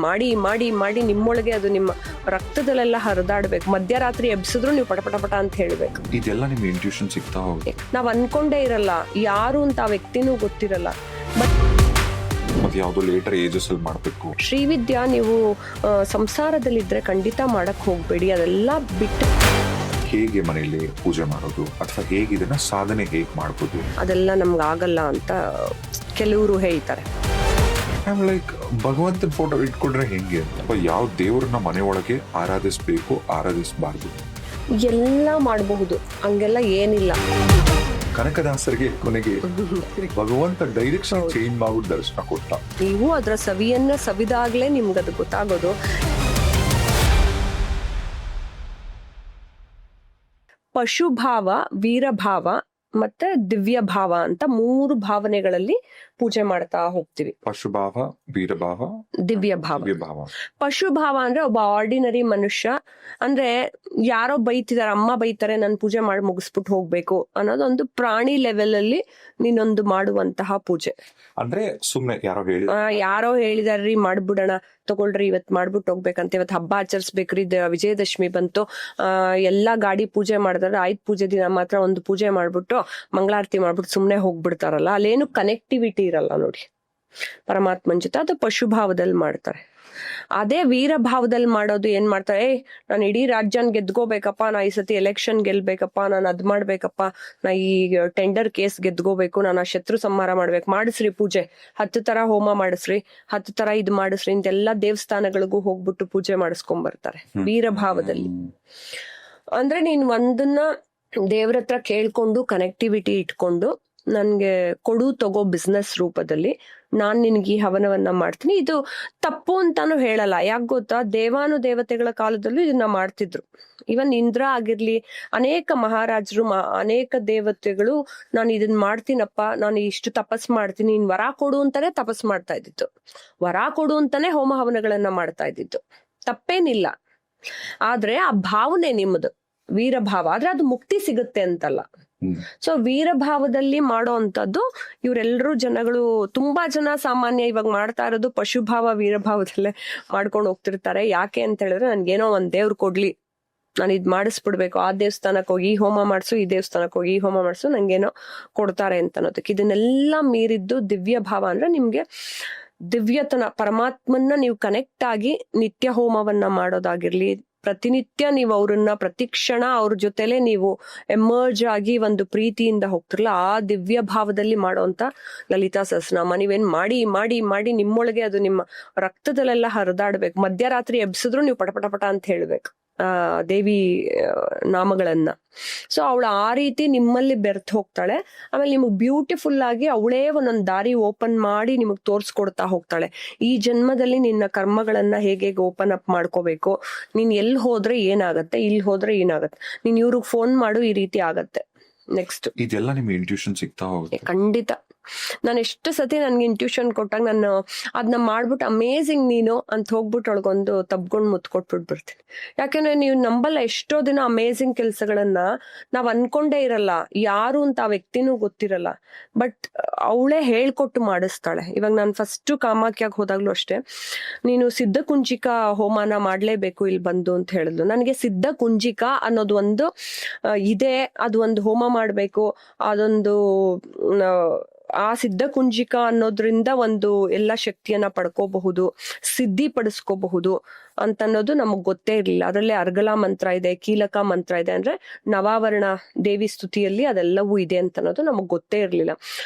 ಮಾಡಿ ಮಾಡಿ ಮಾಡಿ ನಿಮ್ಮೊಳಗೆ ಅದು ನಿಮ್ಮ ರಕ್ತದಲ್ಲೆಲ್ಲ ಹರಿದಾಡ್ಬೇಕು. ಮಧ್ಯರಾತ್ರಿ ಎಬ್ಸಿದ್ರು ನೀವು ಪಟಪಟ ಅಂತ ಹೇಳ್ಬೇಕು. ಇದೆಲ್ಲ ನಿಮ್ಗೆ ಇಂಟ್ಯೂಷನ್ ಸಿಗ್ತಾ ಹೋಗುತ್ತೆ. ನಾವ್ ಅನ್ಕೊಂಡೇ ಇರಲ್ಲ, ಯಾರು ಅಂತ ಆ ವ್ಯಕ್ತಿನೂ ಗೊತ್ತಿರಲ್ಲ. ಮತ್ತೆ ಯಾವ್ದೋ ಲೇಟರ್ ಏಜಸ್ ಅಲ್ಲಿ ಮಾಡ್ಬೇಕು. ಶ್ರೀವಿದ್ಯಾ ನೀವು ಸಂಸಾರದಲ್ಲಿದ್ರೆ ಖಂಡಿತ ಮಾಡಕ್ ಹೋಗ್ಬೇಡಿ. ಅದೆಲ್ಲ ಬಿಟ್ಟು ಹೇಗೆ ಮನೆಯಲ್ಲಿ ಪೂಜೆ ಮಾಡೋದು ಅಥವಾ ಹೇಗೆ ಇದನ್ನ ಸಾಧನೆ ಹೇಗೆ ಮಾಡ್ಬೋದು, ಅದೆಲ್ಲ ನಮ್ಗೆ ಆಗಲ್ಲ ಅಂತ ಕೆಲವರು ಹೇಳ್ತಾರೆ. ಲೈಕ್ ಭಗವಂತನ ಫೋಟೋ ಇಟ್ಕೊಂಡ್ರೆ ಹೆಂಗೆ ಅಥವಾ ಯಾವ ದೇವರನ್ನ ಮನೆ ಒಳಗೆ ಆರಾಧಿಸ್ಬೇಕು ಆರಾಧಿಸಬಾರ್ದು ಎಲ್ಲ ಮಾಡಬಹುದು, ಹಂಗೆಲ್ಲ ಏನಿಲ್ಲ. ಕನಕದಾಸರಿಗೆ ಕೊನೆಗೆ ಭಗವಂತ ಡೈರೆಕ್ಷನ್ ಚೇಂಜ್ ಮಾಡ್ಬಿಟ್ಟು ದರ್ಶನ ಕೊಟ್ಟ. ನೀವು ಅದರ ಸವಿಯನ್ನ ಸವಿದಾಗ್ಲೇ ನಿಮ್ಗೆ ಅದು ಗೊತ್ತಾಗೋದು. ಪಶುಭಾವ, ವೀರಭಾವ ಮತ್ತೆ ದಿವ್ಯ ಭಾವ ಅಂತ 3 ಭಾವನೆಗಳಲ್ಲಿ ಪೂಜೆ ಮಾಡ್ತಾ ಹೋಗ್ತೀವಿ. ಪಶುಭಾವ, ವೀರಭಾವ, ದಿವ್ಯ ಭಾವ. ಪಶುಭಾವ ಅಂದ್ರೆ ಒಬ್ಬ ಆರ್ಡಿನರಿ ಮನುಷ್ಯ, ಅಂದ್ರೆ ಯಾರೋ ಬೈತಿದಾರೆ, ಅಮ್ಮ ಬೈತಾರೆ, ನಾನು ಪೂಜೆ ಮಾಡಿ ಮುಗಿಸ್ಬಿಟ್ಟು ಹೋಗ್ಬೇಕು ಅನ್ನೋದೊಂದು ಪ್ರಾಣಿ ಲೆವೆಲ್ ಅಲ್ಲಿ ನೀನೊಂದು ಮಾಡುವಂತಹ ಪೂಜೆ. ಅಂದ್ರೆ ಸುಮ್ನೆ ಯಾರೋ ಹೇಳಿದಾರ್ರಿ ಮಾಡ್ಬಿಡೋಣ, ತಗೊಳ್ರಿ ಇವತ್ ಮಾಡ್ಬಿಟ್ಟು ಹೋಗ್ಬೇಕಂತ, ಇವತ್ ಹಬ್ಬ ಆಚರಿಸ್ಬೇಕ್ರಿ, ವಿಜಯದಶಮಿ ಬಂತು, ಎಲ್ಲಾ ಗಾಡಿ ಪೂಜೆ ಮಾಡಿದ್ರೆ ಆಯ್ತು, ಪೂಜೆ ದಿನ ಮಾತ್ರ ಒಂದು ಪೂಜೆ ಮಾಡ್ಬಿಟ್ಟು ಮಂಗಳಾರತಿ ಮಾಡ್ಬಿಟ್ಟು ಸುಮ್ನೆ ಹೋಗ್ಬಿಡ್ತಾರಲ್ಲ, ಅಲ್ಲೇನು ಕನೆಕ್ಟಿವಿಟಿ ಇರಲ್ಲ ನೋಡಿ ಪರಮಾತ್ಮನ್ ಜೊತೆ. ಅದು ಪಶುಭಾವದಲ್ಲಿ ಮಾಡ್ತಾರೆ. ಅದೇ ವೀರಭಾವದಲ್ಲಿ ಮಾಡೋದು ಏನ್ ಮಾಡ್ತಾರೆ, ನಾನು ಇಡೀ ರಾಜ್ಯನ್ ಗೆದ್ಕೋಬೇಕಪ್ಪ, ನಾ ಈ ಸತಿ ಎಲೆಕ್ಷನ್ ಗೆಲ್ಬೇಕಪ್ಪ, ನಾನು ಅದ್ ಮಾಡ್ಬೇಕಪ್ಪ, ನಾ ಈ ಟೆಂಡರ್ ಕೇಸ್ ಗೆದ್ಕೋಬೇಕು, ನಾನು ಆ ಶತ್ರು ಸಂಹಾರ ಮಾಡ್ಬೇಕು, ಮಾಡಿಸ್ರಿ ಪೂಜೆ, 10 ತರ ಹೋಮ ಮಾಡಿಸ್ರಿ, 10 ತರ ಇದ್ ಮಾಡಿಸ್ರಿ ಇಂತೆಲ್ಲಾ ದೇವಸ್ಥಾನಗಳಿಗೂ ಹೋಗ್ಬಿಟ್ಟು ಪೂಜೆ ಮಾಡಿಸ್ಕೊಂಡ್ ಬರ್ತಾರೆ ವೀರಭಾವದಲ್ಲಿ. ಅಂದ್ರೆ ನೀನ್ ಒಂದನ್ನ ದೇವ್ರ ಹತ್ರ ಕೇಳ್ಕೊಂಡು ಕನೆಕ್ಟಿವಿಟಿ ಇಟ್ಕೊಂಡು, ನನ್ಗೆ ಕೊಡು ತಗೋ ಬಿಸ್ನೆಸ್ ರೂಪದಲ್ಲಿ ನಾನ್ ನಿನ್ಗೆ ಈ ಹವನವನ್ನ ಮಾಡ್ತೀನಿ. ಇದು ತಪ್ಪು ಅಂತಾನು ಹೇಳಲ್ಲ. ಯಾಕೆ ಗೊತ್ತಾ, ದೇವಾನುದೇವತೆಗಳ ಕಾಲದಲ್ಲೂ ಇದನ್ನ ಮಾಡ್ತಿದ್ರು. ಇವನ್ ಇಂದ್ರ ಆಗಿರ್ಲಿ, ಅನೇಕ ಮಹಾರಾಜರು, ಅನೇಕ ದೇವತೆಗಳು ನಾನು ಇದನ್ ಮಾಡ್ತೀನಪ್ಪ, ನಾನು ಇಷ್ಟು ತಪಸ್ ಮಾಡ್ತೀನಿ, ನೀನ್ ವರ ಕೊಡು ಅಂತಾನೆ ತಪಸ್ ಮಾಡ್ತಾ ಇದ್ದಿತ್ತು, ವರ ಕೊಡು ಅಂತಾನೆ ಹೋಮ ಹವನಗಳನ್ನ ಮಾಡ್ತಾ ಇದ್ದಿತ್ತು. ತಪ್ಪೇನಿಲ್ಲ. ಆದ್ರೆ ಆ ಭಾವನೆ ನಿಮ್ಮದು ವೀರಭಾವ, ಆದ್ರೆ ಅದು ಮುಕ್ತಿ ಸಿಗುತ್ತೆ ಅಂತಲ್ಲ. ಸೊ ವೀರಭಾವದಲ್ಲಿ ಮಾಡೋ ಅಂತದ್ದು ಇವರೆಲ್ಲರೂ ಜನಗಳು, ತುಂಬಾ ಜನ ಸಾಮಾನ್ಯ ಇವಾಗ ಮಾಡ್ತಾ ಇರೋದು ಪಶುಭಾವ, ವೀರಭಾವದಲ್ಲೇ ಮಾಡ್ಕೊಂಡು ಹೋಗ್ತಿರ್ತಾರೆ. ಯಾಕೆ ಅಂತ ಹೇಳಿದ್ರೆ, ನನ್ಗೇನೋ ಒಂದ್ ದೇವ್ರು ಕೊಡ್ಲಿ, ನಾನು ಇದ್ ಮಾಡಿಸ್ಬಿಡ್ಬೇಕು, ಆ ದೇವಸ್ಥಾನಕ್ಕೆ ಹೋಗಿ ಈ ಹೋಮ ಮಾಡ್ಸು, ಈ ದೇವಸ್ಥಾನಕ್ಕೆ ಹೋಗಿ ಈ ಹೋಮ ಮಾಡ್ಸು, ನಂಗೇನೋ ಕೊಡ್ತಾರೆ ಅಂತ ಅನ್ನೋದಕ್ಕೆ. ಇದನ್ನೆಲ್ಲ ಮೀರಿದ್ದು ದಿವ್ಯ ಭಾವ ಅಂದ್ರೆ ನಿಮ್ಗೆ ದಿವ್ಯತನ, ಪರಮಾತ್ಮನ್ನ ನೀವು ಕನೆಕ್ಟ್ ಆಗಿ ನಿತ್ಯ ಹೋಮವನ್ನ ಮಾಡೋದಾಗಿರ್ಲಿ, ಪ್ರತಿನಿತ್ಯ ನೀವು ಅವ್ರನ್ನ ಪ್ರತಿಕ್ಷಣ ಅವ್ರ ಜೊತೆಲೆ ನೀವು ಎಮರ್ಜ್ ಆಗಿ ಒಂದು ಪ್ರೀತಿಯಿಂದ ಹೋಗ್ತಿರಲ್ಲ, ಆ ದಿವ್ಯ ಭಾವದಲ್ಲಿ ಮಾಡೋಂತ ಲಲಿತಾ ಸಹಸ್ರನಾಮ ನೀವೇನ್ ಮಾಡಿ ಮಾಡಿ ಮಾಡಿ ನಿಮ್ಮೊಳಗೆ ಅದು ನಿಮ್ಮ ರಕ್ತದಲ್ಲೆಲ್ಲ ಹರಿದಾಡ್ಬೇಕು. ಮಧ್ಯರಾತ್ರಿ ಎಬ್ಸಿದ್ರು ನೀವು ಪಟಪಟ ಅಂತ ಹೇಳ್ಬೇಕು ದೇವಿ ನಾಮಗಳನ್ನ. ಸೊ ಅವಳು ಆ ರೀತಿ ನಿಮ್ಮಲ್ಲಿ ಬೆರ್ತ್ ಹೋಗ್ತಾಳೆ. ಆಮೇಲೆ ನಿಮಗ್ ಬ್ಯೂಟಿಫುಲ್ ಆಗಿ ಅವಳೇ ಒಂದೊಂದ್ ದಾರಿ ಓಪನ್ ಮಾಡಿ ನಿಮಗ್ ತೋರ್ಸ್ಕೊಡ್ತಾ ಹೋಗ್ತಾಳೆ. ಈ ಜನ್ಮದಲ್ಲಿ ನಿನ್ನ ಕರ್ಮಗಳನ್ನ ಹೇಗೆ ಓಪನ್ ಅಪ್ ಮಾಡ್ಕೋಬೇಕು, ನೀನ್ ಎಲ್ಲಿ ಹೋದ್ರೆ ಏನಾಗತ್ತೆ, ಇಲ್ಲಿ ಹೋದ್ರೆ ಏನಾಗತ್ತೆ, ನೀನ್ ಇವ್ರಿಗೆ ಫೋನ್ ಮಾಡು, ಈ ರೀತಿ ಆಗತ್ತೆ. ನೆಕ್ಸ್ಟ್ ಇದೆಲ್ಲ ನಿಮ್ಗೆ ಇಂಟ್ಯೂಷನ್ ಸಿಗ್ತಾ ಹೋಗುತ್ತೆ. ಖಂಡಿತ. ನಾನು ಎಷ್ಟು ಸತಿ ನನ್ಗೆ ಇಂಟ್ಯೂಷನ್ ಕೊಟ್ಟಾಗ ನಾನು ಅದನ್ನ ಮಾಡ್ಬಿಟ್ಟು ಅಮೇಝಿಂಗ್ ನೀನು ಅಂತ ಹೋಗ್ಬಿಟ್ಟು ಒಳಗೊಂದು ತಬ್ಕೊಂಡು ಮುತ್ಕೊಟ್ಬಿಟ್ಟು ಬರ್ತೀನಿ. ಯಾಕೆಂದ್ರೆ ನೀವು ನಂಬಲ್ಲ, ಎಷ್ಟೋ ದಿನ ಅಮೇಝಿಂಗ್ ಕೆಲ್ಸಗಳನ್ನ ನಾವ್ ಅನ್ಕೊಂಡೇ ಇರಲ್ಲ, ಯಾರು ಅಂತ ಆ ವ್ಯಕ್ತಿನೂ ಗೊತ್ತಿರಲ್ಲ, ಬಟ್ ಅವಳೇ ಹೇಳ್ಕೊಟ್ಟು ಮಾಡಿಸ್ತಾಳೆ. ಇವಾಗ ನಾನು ಫಸ್ಟ್ ಕಾಮಾಖ್ಯಾಗ ಹೋದಾಗ್ಲೂ ಅಷ್ಟೇ, ನೀನು ಸಿದ್ಧ ಕುಂಜಿಕಾ ಹೋಮಾನ ಮಾಡ್ಲೇಬೇಕು ಇಲ್ಲಿ ಬಂದು ಅಂತ ಹೇಳಿದ್ಲು. ನನಗೆ ಸಿದ್ಧ ಕುಂಜಿಕಾ ಅನ್ನೋದು ಒಂದು ಇದೆ, ಅದು ಒಂದು ಹೋಮ ಮಾಡ್ಬೇಕು, ಅದೊಂದು ಆ ಸಿದ್ಧ ಕುಂಜಿಕಾ ಅನ್ನೋದ್ರಿಂದ ಒಂದು ಎಲ್ಲ ಶಕ್ತಿಯನ್ನ ಪಡ್ಕೋಬಹುದು, ಸಿದ್ಧಿ ಪಡಿಸ್ಕೋಬಹುದು ಅಂತ ಅನ್ನೋದು ನಮಗ್ ಗೊತ್ತೇ ಇರ್ಲಿಲ್ಲ. ಅದರಲ್ಲೇ ಅರ್ಗಲಾ ಮಂತ್ರ ಇದೆ, ಕೀಲಕ ಮಂತ್ರ ಇದೆ, ಅಂದ್ರೆ ನವಾವರಣ ದೇವಿ ಸ್ತುತಿಯಲ್ಲಿ ಅದೆಲ್ಲವೂ ಇದೆ ಅಂತ ಅನ್ನೋದು ನಮಗ್ ಗೊತ್ತೇ ಇರ್ಲಿಲ್ಲ.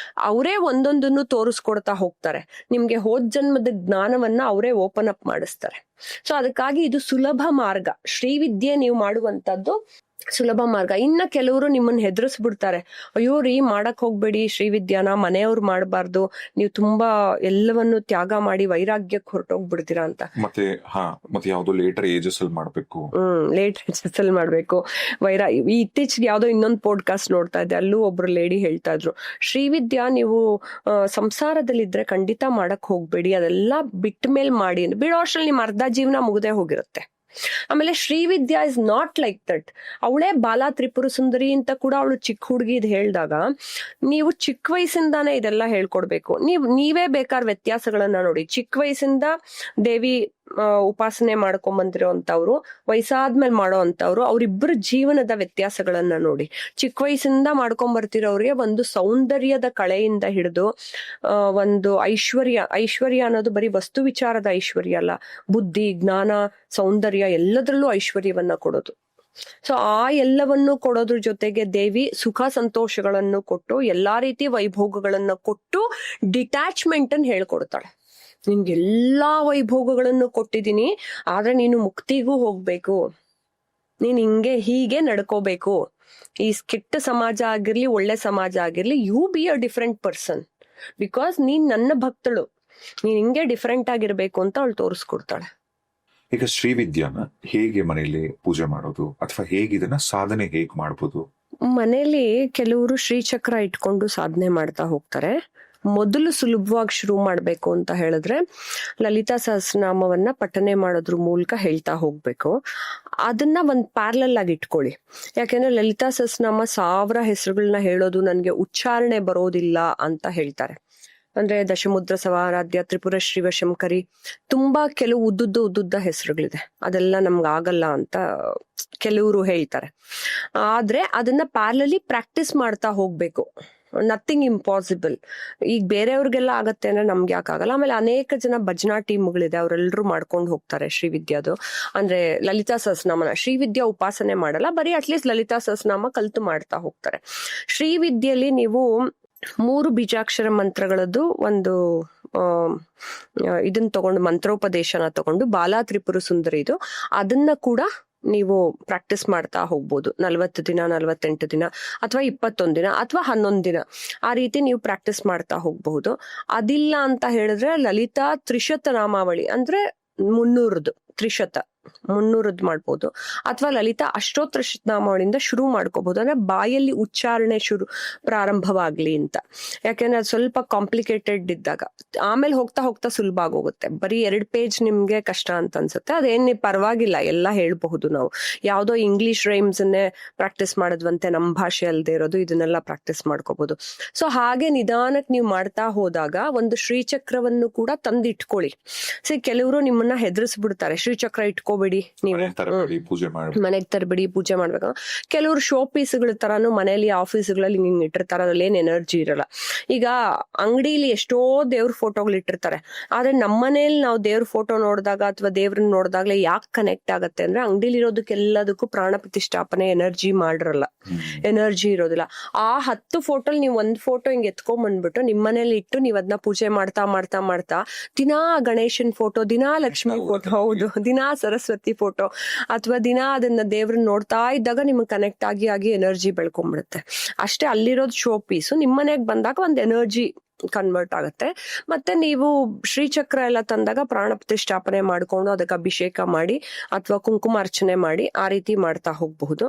ಅವರೇ ಒಂದೊಂದನ್ನು ತೋರಿಸ್ಕೊಡ್ತಾ ಹೋಗ್ತಾರೆ. ನಿಮ್ಗೆ ಹೋದ್ ಜನ್ಮದ ಜ್ಞಾನವನ್ನ ಅವರೇ ಓಪನ್ ಅಪ್ ಮಾಡಿಸ್ತಾರೆ. ಸೊ ಅದಕ್ಕಾಗಿ ಇದು ಸುಲಭ ಮಾರ್ಗ. ಶ್ರೀವಿದ್ಯೆ ನೀವು ಮಾಡುವಂತದ್ದು ಸುಲಭ ಮಾರ್ಗ. ಇನ್ನ ಕೆಲವರು ನಿಮ್ಮನ್ನ ಹೆದರ್ಸ್ಬಿಡ್ತಾರೆ, ಅಯ್ಯೋ ರೀ ಮಾಡಕ್ ಹೋಗ್ಬೇಡಿ ಶ್ರೀವಿದ್ಯಾನ, ಮನೆಯವ್ರು ಮಾಡಬಾರ್ದು, ನೀವು ತುಂಬಾ ಎಲ್ಲವನ್ನು ತ್ಯಾಗ ಮಾಡಿ ವೈರಾಗ್ಯಕ್ಕೆ ಹೊರಟೋಗ್ಬಿಡ್ತೀರಾ ಅಂತ. ಮತ್ತೆ ಯಾವ್ದೋ ಲೇಟರ್ ಏಜಸ್ ಅಲ್ಲಿ ಮಾಡ್ಬೇಕು, ಲೇಟ್ ಏಜಸ್ ಅಲ್ಲಿ ಮಾಡ್ಬೇಕು. ಇತ್ತೀಚೆಗೆ ಯಾವ್ದೋ ಇನ್ನೊಂದು ಪಾಡ್ಕಾಸ್ಟ್ ನೋಡ್ತಾ ಇದ್ದೆ, ಅಲ್ಲೂ ಒಬ್ರು ಲೇಡಿ ಹೇಳ್ತಾ ಇದ್ರು, ಶ್ರೀವಿದ್ಯಾ ನೀವು ಸಂಸಾರದಲ್ಲಿದ್ರೆ ಖಂಡಿತ ಮಾಡಕ್ ಹೋಗ್ಬೇಡಿ, ಅದೆಲ್ಲ ಬಿಟ್ಟ ಮೇಲ್ ಮಾಡಿ. ಬಿಡೋ ಅಷ್ಟ್ರಲ್ಲಿ ನಿಮ್ ಅರ್ಧ ಜೀವನ ಮುಗ್ದೇ ಹೋಗಿರುತ್ತೆ. ಆಮೇಲೆ Srividya is not like that. ಅವಳೇ ಬಾಲಾ ತ್ರಿಪುರ ಸುಂದರಿ ಅಂತ ಕೂಡ ಅವಳು ಚಿಕ್ಕ ಹುಡುಗಿ ಇದ್ ಹೇಳ್ದಾಗ, ನೀವು ಚಿಕ್ಕ ವಯಸ್ಸಿಂದಾನೇ ಇದೆಲ್ಲ ಹೇಳ್ಕೊಡ್ಬೇಕು. ನೀವೇ ಬೇಕಾದ ವ್ಯತ್ಯಾಸಗಳನ್ನ ನೋಡಿ. ಚಿಕ್ಕ ವಯಸ್ಸಿಂದ ದೇವಿ ಉಪಾಸನೆ ಮಾಡ್ಕೊಂಬಂದಿರೋ ಅಂತವ್ರು, ವಯಸ್ಸಾದ್ಮೇಲೆ ಮಾಡೋ ಅಂತವ್ರು, ಅವ್ರಿಬ್ಬರ ಜೀವನದ ವ್ಯತ್ಯಾಸಗಳನ್ನ ನೋಡಿ. ಚಿಕ್ಕ ವಯಸ್ಸಿಂದ ಮಾಡ್ಕೊಂಡ್ ಬರ್ತಿರೋರಿಗೆ ಒಂದು ಸೌಂದರ್ಯದ ಕಳೆಯಿಂದ ಹಿಡಿದು ಒಂದು ಐಶ್ವರ್ಯ ಅನ್ನೋದು ಬರೀ ವಸ್ತು ವಿಚಾರದ ಐಶ್ವರ್ಯ ಅಲ್ಲ, ಬುದ್ಧಿ, ಜ್ಞಾನ, ಸೌಂದರ್ಯ ಎಲ್ಲದರಲ್ಲೂ ಐಶ್ವರ್ಯವನ್ನ ಕೊಡೋದು. ಸೊ ಆ ಎಲ್ಲವನ್ನು ಕೊಡೋದ್ರ ಜೊತೆಗೆ ದೇವಿ ಸುಖ ಸಂತೋಷಗಳನ್ನು ಕೊಟ್ಟು ಎಲ್ಲಾ ರೀತಿ ವೈಭೋಗಗಳನ್ನ ಕೊಟ್ಟು ಡಿಟ್ಯಾಚ್ಮೆಂಟ್ ಅನ್ನು ಹೇಳ್ಕೊಡ್ತಾಳೆ. ನಿನ್ಗೆ ಎಲ್ಲಾ ವೈಭೋಗಗಳನ್ನು ಕೊಟ್ಟಿದ್ದೀನಿ, ಆದ್ರೆ ನೀನು ಮುಕ್ತಿಗೂ ಹೋಗ್ಬೇಕು, ನೀನ್ ಹೀಗೆ ನಡ್ಕೋಬೇಕು. ಈ ಕೆಟ್ಟ ಸಮಾಜ ಆಗಿರ್ಲಿ ಒಳ್ಳೆ ಸಮಾಜ ಆಗಿರ್ಲಿ, you be a different person, because ನೀನ್ ನನ್ನ ಭಕ್ತಳು, ನೀನ್ ಹಿಂಗೆ ಡಿಫ್ರೆಂಟ್ ಆಗಿರ್ಬೇಕು ಅಂತ ಅವಳು ತೋರಿಸ್ಕೊಡ್ತಾಳೆ. ಈಗ ಶ್ರೀವಿದ್ಯಾನ ಹೇಗೆ ಮನೆಯಲ್ಲಿ ಪೂಜೆ ಮಾಡೋದು, ಅಥವಾ ಹೇಗೆ ಇದನ್ನ ಸಾಧನೆ ಹೇಗ್ ಮಾಡ್ಬೋದು? ಮನೇಲಿ ಕೆಲವರು ಶ್ರೀಚಕ್ರ ಇಟ್ಕೊಂಡು ಸಾಧನೆ ಮಾಡ್ತಾ ಹೋಗ್ತಾರೆ. ಮೊದಲು ಸುಲಭವಾಗಿ ಶುರು ಮಾಡ್ಬೇಕು ಅಂತ ಹೇಳಿದ್ರೆ ಲಲಿತಾ ಸಹಸ್ರನಾಮವನ್ನ ಪಠನೆ ಮಾಡೋದ್ರ ಮೂಲಕ ಹೇಳ್ತಾ ಹೋಗ್ಬೇಕು. ಅದನ್ನ ಒಂದ್ ಪ್ಯಾರಲಲ್ ಆಗಿ ಇಟ್ಕೊಳ್ಳಿ. ಯಾಕೆಂದ್ರೆ ಲಲಿತಾ ಸಹಸ್ರನಾಮ 1000 ಹೆಸರುಗಳನ್ನ ಹೇಳೋದು ನನ್ಗೆ ಉಚ್ಚಾರಣೆ ಬರೋದಿಲ್ಲ ಅಂತ ಹೇಳ್ತಾರೆ. ಅಂದ್ರೆ ದಶಮುದ್ರ ಸವಾರಾಧ್ಯ, ತ್ರಿಪುರ ಶ್ರೀವಶಂಕರಿ, ತುಂಬಾ ಕೆಲವು ಉದ್ದುದ್ದ ಹೆಸರುಗಳಿದೆ, ಅದೆಲ್ಲ ನಮ್ಗೆ ಆಗಲ್ಲ ಅಂತ ಕೆಲವರು ಹೇಳ್ತಾರೆ. ಆದ್ರೆ ಅದನ್ನ ಪ್ಯಾರಲಲಿ ಪ್ರಾಕ್ಟೀಸ್ ಮಾಡ್ತಾ ಹೋಗ್ಬೇಕು. Nothing impossible. ಈಗ ಬೇರೆಯವ್ರಿಗೆಲ್ಲ ಆಗತ್ತೆ ಅಂದ್ರೆ ನಮ್ಗೆ ಯಾಕಾಗಲ್ಲ. ಆಮೇಲೆ ಅನೇಕ ಜನ ಭಜನಾ ಟೀಮ್ಗಳಿದೆ, ಅವರೆಲ್ಲರೂ ಮಾಡ್ಕೊಂಡು ಹೋಗ್ತಾರೆ ಶ್ರೀವಿದ್ಯಾದು. ಅಂದ್ರೆ ಲಲಿತಾ ಸಹಸ್ರನಾಮನ ಶ್ರೀವಿದ್ಯಾ ಉಪಾಸನೆ ಮಾಡಲ್ಲ, ಬರೀ ಅಟ್ಲೀಸ್ಟ್ ಲಲಿತಾ ಸಹಸ್ರನಾಮ ಕಲ್ತು ಮಾಡ್ತಾ ಹೋಗ್ತಾರೆ. ಶ್ರೀವಿದ್ಯೆಯಲ್ಲಿ ನೀವು 3 ಬೀಜಾಕ್ಷರ ಮಂತ್ರಗಳದ್ದು ಒಂದು ಇದನ್ನ ತಗೊಂಡು, ಮಂತ್ರೋಪದೇಶನ ತಗೊಂಡು, ಬಾಲಾ ತ್ರಿಪುರ ಸುಂದರಿದು, ಅದನ್ನ ಕೂಡ ನೀವು ಪ್ರಾಕ್ಟೀಸ್ ಮಾಡ್ತಾ ಹೋಗ್ಬೋದು. 40 ದಿನ, 48 ದಿನ, ಅಥವಾ 21 ದಿನ, ಅಥವಾ 11 ದಿನ, ಆ ರೀತಿ ನೀವು ಪ್ರಾಕ್ಟೀಸ್ ಮಾಡ್ತಾ ಹೋಗ್ಬಹುದು. ಅದಿಲ್ಲ ಅಂತ ಹೇಳಿದ್ರೆ ಲಲಿತಾ ತ್ರಿಶತ ನಾಮಾವಳಿ ಅಂದ್ರೆ 300 ತ್ರಿಶತ 300 ಮಾಡ್ಬೋದು. ಅಥವಾ ಲಲಿತಾ ಅಷ್ಟೋತ್ತರ ಶತನಾಮಾವಳಿಯಿಂದ ಶುರು ಮಾಡ್ಕೋಬಹುದು. ಅಂದ್ರೆ ಬಾಯಲ್ಲಿ ಉಚ್ಚಾರಣೆ ಪ್ರಾರಂಭವಾಗ್ಲಿ ಅಂತ. ಯಾಕೆಂದ್ರೆ ಅದು ಸ್ವಲ್ಪ ಕಾಂಪ್ಲಿಕೇಟೆಡ್ ಇದ್ದಾಗ ಆಮೇಲೆ ಹೋಗ್ತಾ ಹೋಗ್ತಾ ಸುಲಭ ಆಗೋಗುತ್ತೆ. ಬರೀ 2 ಪೇಜ್ ನಿಮ್ಗೆ ಕಷ್ಟ ಅಂತ ಅನ್ಸುತ್ತೆ, ಅದೇನ್ ಪರವಾಗಿಲ್ಲ, ಎಲ್ಲ ಹೇಳ್ಬಹುದು ನಾವು. ಯಾವ್ದೋ ಇಂಗ್ಲಿಷ್ ರೈಮ್ಸ್ ಅನ್ನೇ ಪ್ರಾಕ್ಟೀಸ್ ಮಾಡಿದ್ವಂತೆ ನಮ್ಮ ಭಾಷೆ ಅಲ್ಲದೆ ಇರೋದು, ಇದನ್ನೆಲ್ಲ ಪ್ರಾಕ್ಟೀಸ್ ಮಾಡ್ಕೋಬಹುದು. ಸೊ ಹಾಗೆ ನಿಧಾನಕ್ಕೆ ನೀವು ಮಾಡ್ತಾ ಹೋದಾಗ ಒಂದು ಶ್ರೀಚಕ್ರವನ್ನು ಕೂಡ ತಂದಿಟ್ಕೊಳ್ಳಿ. ಕೆಲವರು ನಿಮ್ಮನ್ನ ಹೆದರ್ಸ್ಬಿಡ್ತಾರೆ, ಶ್ರೀಚಕ್ರ ಇಟ್ಕೋಬೇಡಿ ನೀವು, ಮನೆಗ್ ತರಬೇಡಿ, ಪೂಜೆ ಮಾಡ್ಬೇಕು. ಕೆಲವರು ಶೋ ಪೀಸ್ಗಳ ತರಾನು ಮನೇಲಿ ಆಫೀಸ್ಗಳಲ್ಲಿ ಹಿಂಗ್ ಇಟ್ಟಿರ್ತಾರೆ, ಅದ್ರಲ್ಲಿ ಏನ್ ಎನರ್ಜಿ ಇರಲ್ಲ. ಈಗ ಅಂಗಡಿಲಿ ಎಷ್ಟೋ ದೇವ್ರ ಫೋಟೋಗಳು ಇಟ್ಟಿರ್ತಾರೆ, ಆದ್ರೆ ನಮ್ಮನೇಲಿ ನಾವು ದೇವ್ರ ಫೋಟೋ ನೋಡಿದಾಗ ಅಥವಾ ದೇವ್ರನ್ನ ನೋಡಿದಾಗ್ಲೇ ಯಾಕೆ ಕನೆಕ್ಟ್ ಆಗತ್ತೆ ಅಂದ್ರೆ ಅಂಗಡಿಲಿ ಇರೋದಕ್ಕೆಲ್ಲದಕ್ಕೂ ಪ್ರಾಣ ಪ್ರತಿಷ್ಠಾಪನೆ ಎನರ್ಜಿ ಮಾಡಿರಲ್ಲ, ಎನರ್ಜಿ ಇರೋದಿಲ್ಲ. ಆ 10 ಫೋಟೋಲ್ ನೀವು 1 ಫೋಟೋ ಹಿಂಗ್ ಎತ್ಕೊಂಡ್ ಬಂದ್ಬಿಟ್ಟು ನಿಮ್ಮನೇಲಿ ಇಟ್ಟು ನೀವ್ ಅದನ್ನ ಪೂಜೆ ಮಾಡ್ತಾ ಮಾಡ್ತಾ ಮಾಡ್ತಾ ದಿನಾ ಗಣೇಶನ್ ಫೋಟೋ, ದಿನಾ ಲಕ್ಷ್ಮಿ ಫೋಟೋ, ಹೌದು, ದಿನಾ ಸರಸ್ವತಿ ಫೋಟೋ, ಅಥವಾ ದಿನ ಅದನ್ನ ದೇವ್ರನ್ನ ನೋಡ್ತಾ ಇದ್ದಾಗ ನಿಮ್ಗೆ ಕನೆಕ್ಟ್ ಆಗಿ ಎನರ್ಜಿ ಬೆಳ್ಕೊಂಡ್ಬಿಡುತ್ತೆ. ಅಷ್ಟೇ, ಅಲ್ಲಿರೋದು ಶೋ ಪೀಸು ನಿಮ್ ಮನೆಗ್ ಬಂದಾಗ ಒಂದ್ ಎನರ್ಜಿ ಕನ್ವರ್ಟ್ ಆಗುತ್ತೆ. ಮತ್ತೆ ನೀವು ಶ್ರೀಚಕ್ರ ಎಲ್ಲ ತಂದಾಗ ಪ್ರಾಣ ಪ್ರತಿಷ್ಠಾಪನೆ ಮಾಡ್ಕೊಂಡು ಅದಕ್ಕೆ ಅಭಿಷೇಕ ಮಾಡಿ ಅಥವಾ ಕುಂಕುಮ ಅರ್ಚನೆ ಮಾಡಿ ಆ ರೀತಿ ಮಾಡ್ತಾ ಹೋಗಬಹುದು.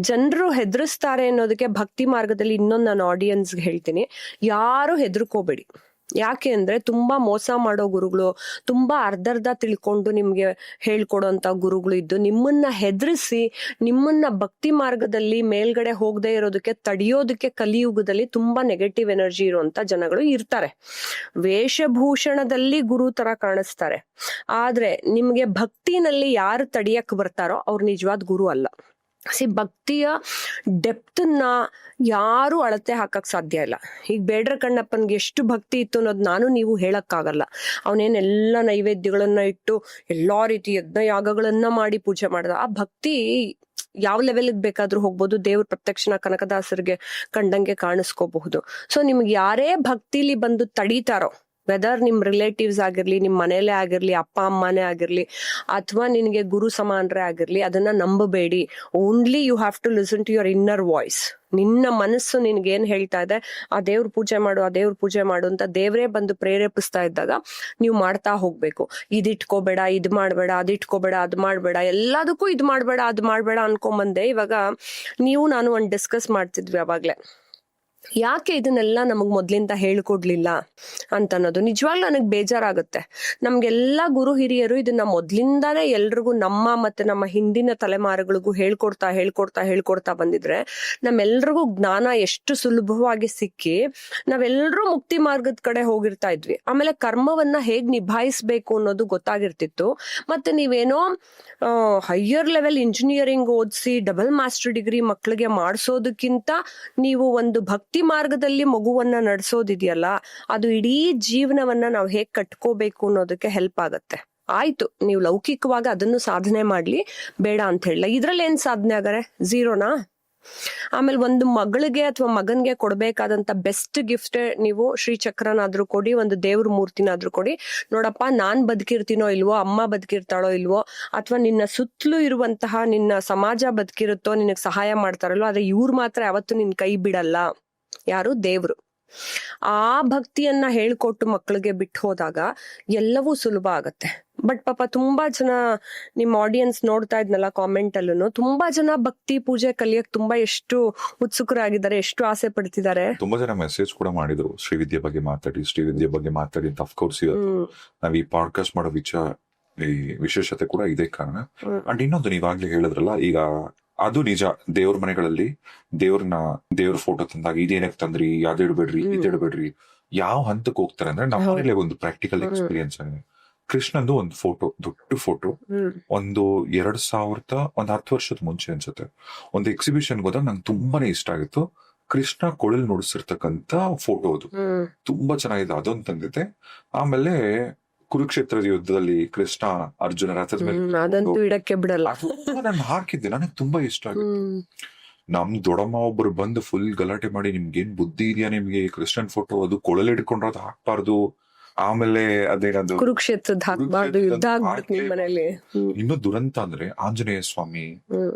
ಜನರು ಹೆದರ್ಸ್ತಾರೆ ಅನ್ನೋದಕ್ಕೆ ಭಕ್ತಿ ಮಾರ್ಗದಲ್ಲಿ ಇನ್ನೊಂದು ನಾನು ಆಡಿಯನ್ಸ್ಗೆ ಹೇಳ್ತೀನಿ, ಯಾರು ಹೆದರ್ಕೋಬೇಡಿ. ಯಾಕೆ ಅಂದ್ರೆ ತುಂಬಾ ಮೋಸ ಮಾಡೋ ಗುರುಗಳು, ತುಂಬಾ ಅರ್ಧರ್ಧ ತಿಳ್ಕೊಂಡು ನಿಮ್ಗೆ ಹೇಳ್ಕೊಡೋಂತ ಗುರುಗಳು ಇದ್ದು ನಿಮ್ಮನ್ನ ಹೆದರಿಸಿ ನಿಮ್ಮನ್ನ ಭಕ್ತಿ ಮಾರ್ಗದಲ್ಲಿ ಮೇಲ್ಗಡೆ ಹೋಗದೆ ಇರೋದಕ್ಕೆ ತಡೆಯೋದಕ್ಕೆ ಕಲಿಯುಗದಲ್ಲಿ ತುಂಬಾ ನೆಗೆಟಿವ್ ಎನರ್ಜಿ ಇರುವಂತ ಜನಗಳು ಇರ್ತಾರೆ. ವೇಷಭೂಷಣದಲ್ಲಿ ಗುರು ತರ ಕಾಣಿಸ್ತಾರೆ, ಆದ್ರೆ ನಿಮ್ಗೆ ಭಕ್ತಿನಲ್ಲಿ ಯಾರು ತಡಿಯಕ್ ಬರ್ತಾರೋ ಅವ್ರು ನಿಜವಾದ ಗುರು ಅಲ್ಲ. ಭಕ್ತಿಯ ಡೆಪ್ತನ್ನ ಯಾರು ಅಳತೆ ಹಾಕಕ್ ಸಾಧ್ಯ ಇಲ್ಲ. ಈಗ ಬೇಡ್ರ ಕಣ್ಣಪ್ಪನ್ಗೆ ಎಷ್ಟು ಭಕ್ತಿ ಇತ್ತು ಅನ್ನೋದು ನಾನು ನೀವು ಹೇಳಕ್ಕಾಗಲ್ಲ. ಅವನೇನೆಲ್ಲ ನೈವೇದ್ಯಗಳನ್ನ ಇಟ್ಟು ಎಲ್ಲಾ ರೀತಿ ಯಜ್ಞ ಯಾಗಗಳನ್ನ ಮಾಡಿ ಪೂಜೆ ಮಾಡಿದ. ಆ ಭಕ್ತಿ ಯಾವ ಲೆವೆಲ್ಗೆ ಬೇಕಾದ್ರೂ ಹೋಗ್ಬೋದು. ದೇವ್ರ ಪ್ರತ್ಯಕ್ಷನ ಕನಕದಾಸರಿಗೆ ಕಂಡಂಗೆ ಕಾಣಿಸ್ಕೋಬಹುದು. ಸೊ ನಿಮ್ಗೆ ಯಾರೇ ಭಕ್ತಿಲಿ ಬಂದು ತಡೀತಾರೋ, ವೆದರ್ ನಿಮ್ ರಿಲೇಟಿವ್ಸ್ ಆಗಿರ್ಲಿ, ನಿಮ್ ಮನೇಲೇ ಆಗಿರ್ಲಿ, ಅಪ್ಪ ಅಮ್ಮನೇ ಆಗಿರ್ಲಿ, ಅಥವಾ ನಿನ್ಗೆ ಗುರು ಸಮಾನರೇ ಆಗಿರ್ಲಿ, ಅದನ್ನ ನಂಬಬೇಡಿ. Only you have to listen to your inner voice. ನಿನ್ನ ಮನಸ್ಸು ನಿನ್ಗೆ ಏನ್ ಹೇಳ್ತಾ ಇದೆ, ಆ ದೇವ್ರ ಪೂಜೆ ಮಾಡು, ಆ ದೇವ್ರ ಪೂಜೆ ಮಾಡು ಅಂತ ದೇವ್ರೇ ಬಂದು ಪ್ರೇರೇಪಿಸ್ತಾ ಇದ್ದಾಗ ನೀವು ಮಾಡ್ತಾ ಹೋಗ್ಬೇಕು. ಇದಿಟ್ಕೋಬೇಡ, ಇದ್ ಮಾಡ್ಬೇಡ, ಅದಿಟ್ಕೋಬೇಡ, ಅದ್ ಮಾಡ್ಬೇಡ, ಎಲ್ಲದಕ್ಕೂ ಇದ್ ಮಾಡ್ಬೇಡ, ಅದ್ ಮಾಡ್ಬೇಡ ಅನ್ಕೊಂಬಂದೆ. ಇವಾಗ ನೀವು ನಾನು ಡಿಸ್ಕಸ್ ಮಾಡ್ತಿದ್ವಿ ಅವಾಗ್ಲೆ, ಯಾಕೆ ಇದನ್ನೆಲ್ಲ ನಮಗ್ ಮೊದ್ಲಿಂದ ಹೇಳ್ಕೊಡ್ಲಿಲ್ಲ ಅಂತ ಅನ್ನೋದು ನಿಜವಾಗ್ಲೂ ನನಗ್ ಬೇಜಾರಾಗುತ್ತೆ. ನಮ್ಗೆಲ್ಲ ಗುರು ಹಿರಿಯರು ಇದನ್ನ ಮೊದ್ಲಿಂದಾನೇ ಎಲ್ರಿಗೂ ನಮ್ಮ ಮತ್ತೆ ನಮ್ಮ ಹಿಂದಿನ ತಲೆಮಾರುಗಳಿಗೂ ಹೇಳ್ಕೊಡ್ತಾ ಬಂದಿದ್ರೆ ನಮ್ಮೆಲ್ರಿಗೂ ಜ್ಞಾನ ಎಷ್ಟು ಸುಲಭವಾಗಿ ಸಿಕ್ಕಿ ನಾವೆಲ್ಲರೂ ಮುಕ್ತಿ ಮಾರ್ಗದ ಕಡೆ ಹೋಗಿರ್ತಾ ಇದ್ವಿ. ಆಮೇಲೆ ಕರ್ಮವನ್ನ ಹೇಗ್ ನಿಭಾಯಿಸ್ಬೇಕು ಅನ್ನೋದು ಗೊತ್ತಾಗಿರ್ತಿತ್ತು. ಮತ್ತೆ ನೀವೇನೋ ಹೈಯರ್ ಲೆವೆಲ್ ಇಂಜಿನಿಯರಿಂಗ್ ಓದಿಸಿ ಡಬಲ್ ಮಾಸ್ಟರ್ ಡಿಗ್ರಿ ಮಕ್ಳಿಗೆ ಮಾಡಿಸೋದಕ್ಕಿಂತ ನೀವು ಒಂದು ಭಕ್ತಿ ಮಾರ್ಗದಲ್ಲಿ ಮಗುವನ್ನ ನಡೆಸೋದಿದೆಯಲ್ಲ, ಅದು ಇಡೀ ಜೀವನವನ್ನ ನಾವು ಹೇಗ್ ಕಟ್ಕೋಬೇಕು ಅನ್ನೋದಕ್ಕೆ ಹೆಲ್ಪ್ ಆಗತ್ತೆ. ಆಯ್ತು, ನೀವು ಲೌಕಿಕವಾಗಿ ಅದನ್ನು ಸಾಧನೆ ಮಾಡ್ಲಿ, ಬೇಡ ಅಂತ ಹೇಳಿಲ್ಲ. ಇದ್ರಲ್ಲಿ ಏನ್ ಸಾಧನೆ ಆಗರೆ? ಝೀರೋನಾ? ಆಮೇಲೆ ಒಂದು ಮಗಳಿಗೆ ಅಥವಾ ಮಗನ್ಗೆ ಕೊಡ್ಬೇಕಾದಂತ ಬೆಸ್ಟ್ ಗಿಫ್ಟ್ ನೀವು ಶ್ರೀಚಕ್ರನಾದ್ರೂ ಕೊಡಿ, ಒಂದು ದೇವ್ರ ಮೂರ್ತಿನಾದ್ರೂ ಕೊಡಿ. ನೋಡಪ್ಪ, ನಾನ್ ಬದುಕಿರ್ತೀನೋ ಇಲ್ವೋ, ಅಮ್ಮ ಬದುಕಿರ್ತಾಳೋ ಇಲ್ವೋ, ಅಥವಾ ನಿನ್ನ ಸುತ್ತಲೂ ಇರುವಂತಹ ನಿನ್ನ ಸಮಾಜ ಬದುಕಿರುತ್ತೋ, ನಿನಗ್ ಸಹಾಯ ಮಾಡ್ತಾರಲ್ವೋ, ಆದ್ರೆ ಇವ್ರು ಮಾತ್ರ ಯಾವತ್ತೂ ನಿನ್ ಕೈ ಬಿಡಲ್ಲ. ಯಾರು? ದೇವ್ರು. ಆ ಭಕ್ತಿಯನ್ನ ಹೇಳ್ಕೊಟ್ಟು ಮಕ್ಕಳಿಗೆ ಬಿಟ್ಟು ಹೋದಾಗ ಎಲ್ಲವೂ ಸುಲಭ ಆಗತ್ತೆ. ಬಟ್ ಪಾಪ ತುಂಬಾ ಜನ, ನಿಮ್ ಆಡಿಯನ್ಸ್ ನೋಡ್ತಾ ಇದ್ನಲ್ಲ ಕಾಮೆಂಟ್ ಅಲ್ಲೂ, ತುಂಬಾ ಜನ ಭಕ್ತಿ ಪೂಜೆ ಕಲಿಯಕ್ ತುಂಬಾ ಎಷ್ಟು ಉತ್ಸುಕರಾಗಿದ್ದಾರೆ, ಎಷ್ಟು ಆಸೆ ಪಡ್ತಿದ್ದಾರೆ. ತುಂಬಾ ಜನ ಮೆಸೇಜ್ ಕೂಡ ಮಾಡಿದ್ರು, ಶ್ರೀವಿದ್ಯೆ ಬಗ್ಗೆ ಮಾತಾಡಿ ಅಂತ. ಅಫ್ಕೋರ್ಸ್ ನಾವ್ ಈ ಪಾಡ್ಕಾಸ್ಟ್ ಮಾಡೋ ಈ ವಿಶೇಷತೆ ಕೂಡ ಇದೇ ಕಾರಣ. ಅಂಡ್ ಇನ್ನೊಂದು, ನೀವಾಗ್ಲೇ ಹೇಳಿದ್ರಲ್ಲ, ಈಗ ಅದು ನಿಜ, ದೇವ್ರ ಮನೆಗಳಲ್ಲಿ ದೇವ್ರ ಫೋಟೋ ತಂದಾಗ ಇದೇನಕ್ ತಂದ್ರಿ, ಇದಿಡ್ಬೇಡ್ರಿ, ಯಾವ ಹಂತಕ್ಕೆ ಹೋಗ್ತಾರೆ ಅಂದ್ರೆ, ನಮ್ಮ ಮನೇಲಿ ಒಂದು ಪ್ರಾಕ್ಟಿಕಲ್ ಎಕ್ಸ್ಪೀರಿಯನ್ಸ್ ಆಗಿದೆ. ಕೃಷ್ಣಂದು ಒಂದು ಫೋಟೋ, ದೊಡ್ಡ ಫೋಟೋ, ಒಂದು 2000 ಒಂದು 10 ವರ್ಷದ ಮುಂಚೆ ಅನ್ಸುತ್ತೆ, ಒಂದು ಎಕ್ಸಿಬಿಷನ್ ಹೋದಾಗ ನಂಗೆ ತುಂಬಾನೇ ಇಷ್ಟ ಆಗಿತ್ತು. ಕೃಷ್ಣ ಕೊಳಲ್ ನುಡಿಸಿರ್ತಕ್ಕಂತ ಫೋಟೋ, ಅದು ತುಂಬಾ ಚೆನ್ನಾಗಿದೆ, ಅದೊಂದು ತಂದಿದೆ. ಆಮೇಲೆ ಕುರುಕ್ಷೇತ್ರದ ಯುದ್ಧದಲ್ಲಿ ಕೃಷ್ಣ ಅರ್ಜುನ ರಥದ ಮೇಲೆ ಅದಂತೂ ಇಡಕ್ಕೆ ಬಿಡಲ್ಲ, ನಾನು ಹಾಕಿದ್ದೆ, ನನಗೆ ತುಂಬಾ ಇಷ್ಟ ಆಗಿತ್ತು. ನಮ್ ದೊಡ್ಡಮ್ಮ ಒಬ್ರು ಬಂದು ಫುಲ್ ಗಲಾಟೆ ಮಾಡಿ, ನಿಮ್ಗೇನ್ ಬುದ್ಧಿ ಇದೆಯಾ ನಿಮ್ಗೆ, ಕೃಷ್ಣನ್ ಫೋಟೋ ಅದು ಕೊಳಲ್ ಹಿಡ್ಕೊಂಡ್ರೆ ಅದು ಹಾಕ್ಬಾರ್ದು, ಆಮೇಲೆ ಅದೇನದು ಕುರುಕ್ಷೇತ್ರದ ಹಾಕ್ಬಾರ್ದು, ಯುದ್ಧ ಆಗ್ಬಿಡುತ್ತೆ ನಿಮ್ ಮನೇಲಿ. ಇನ್ನು ದುರಂತ ಅಂದ್ರೆ ಆಂಜನೇಯ ಸ್ವಾಮಿ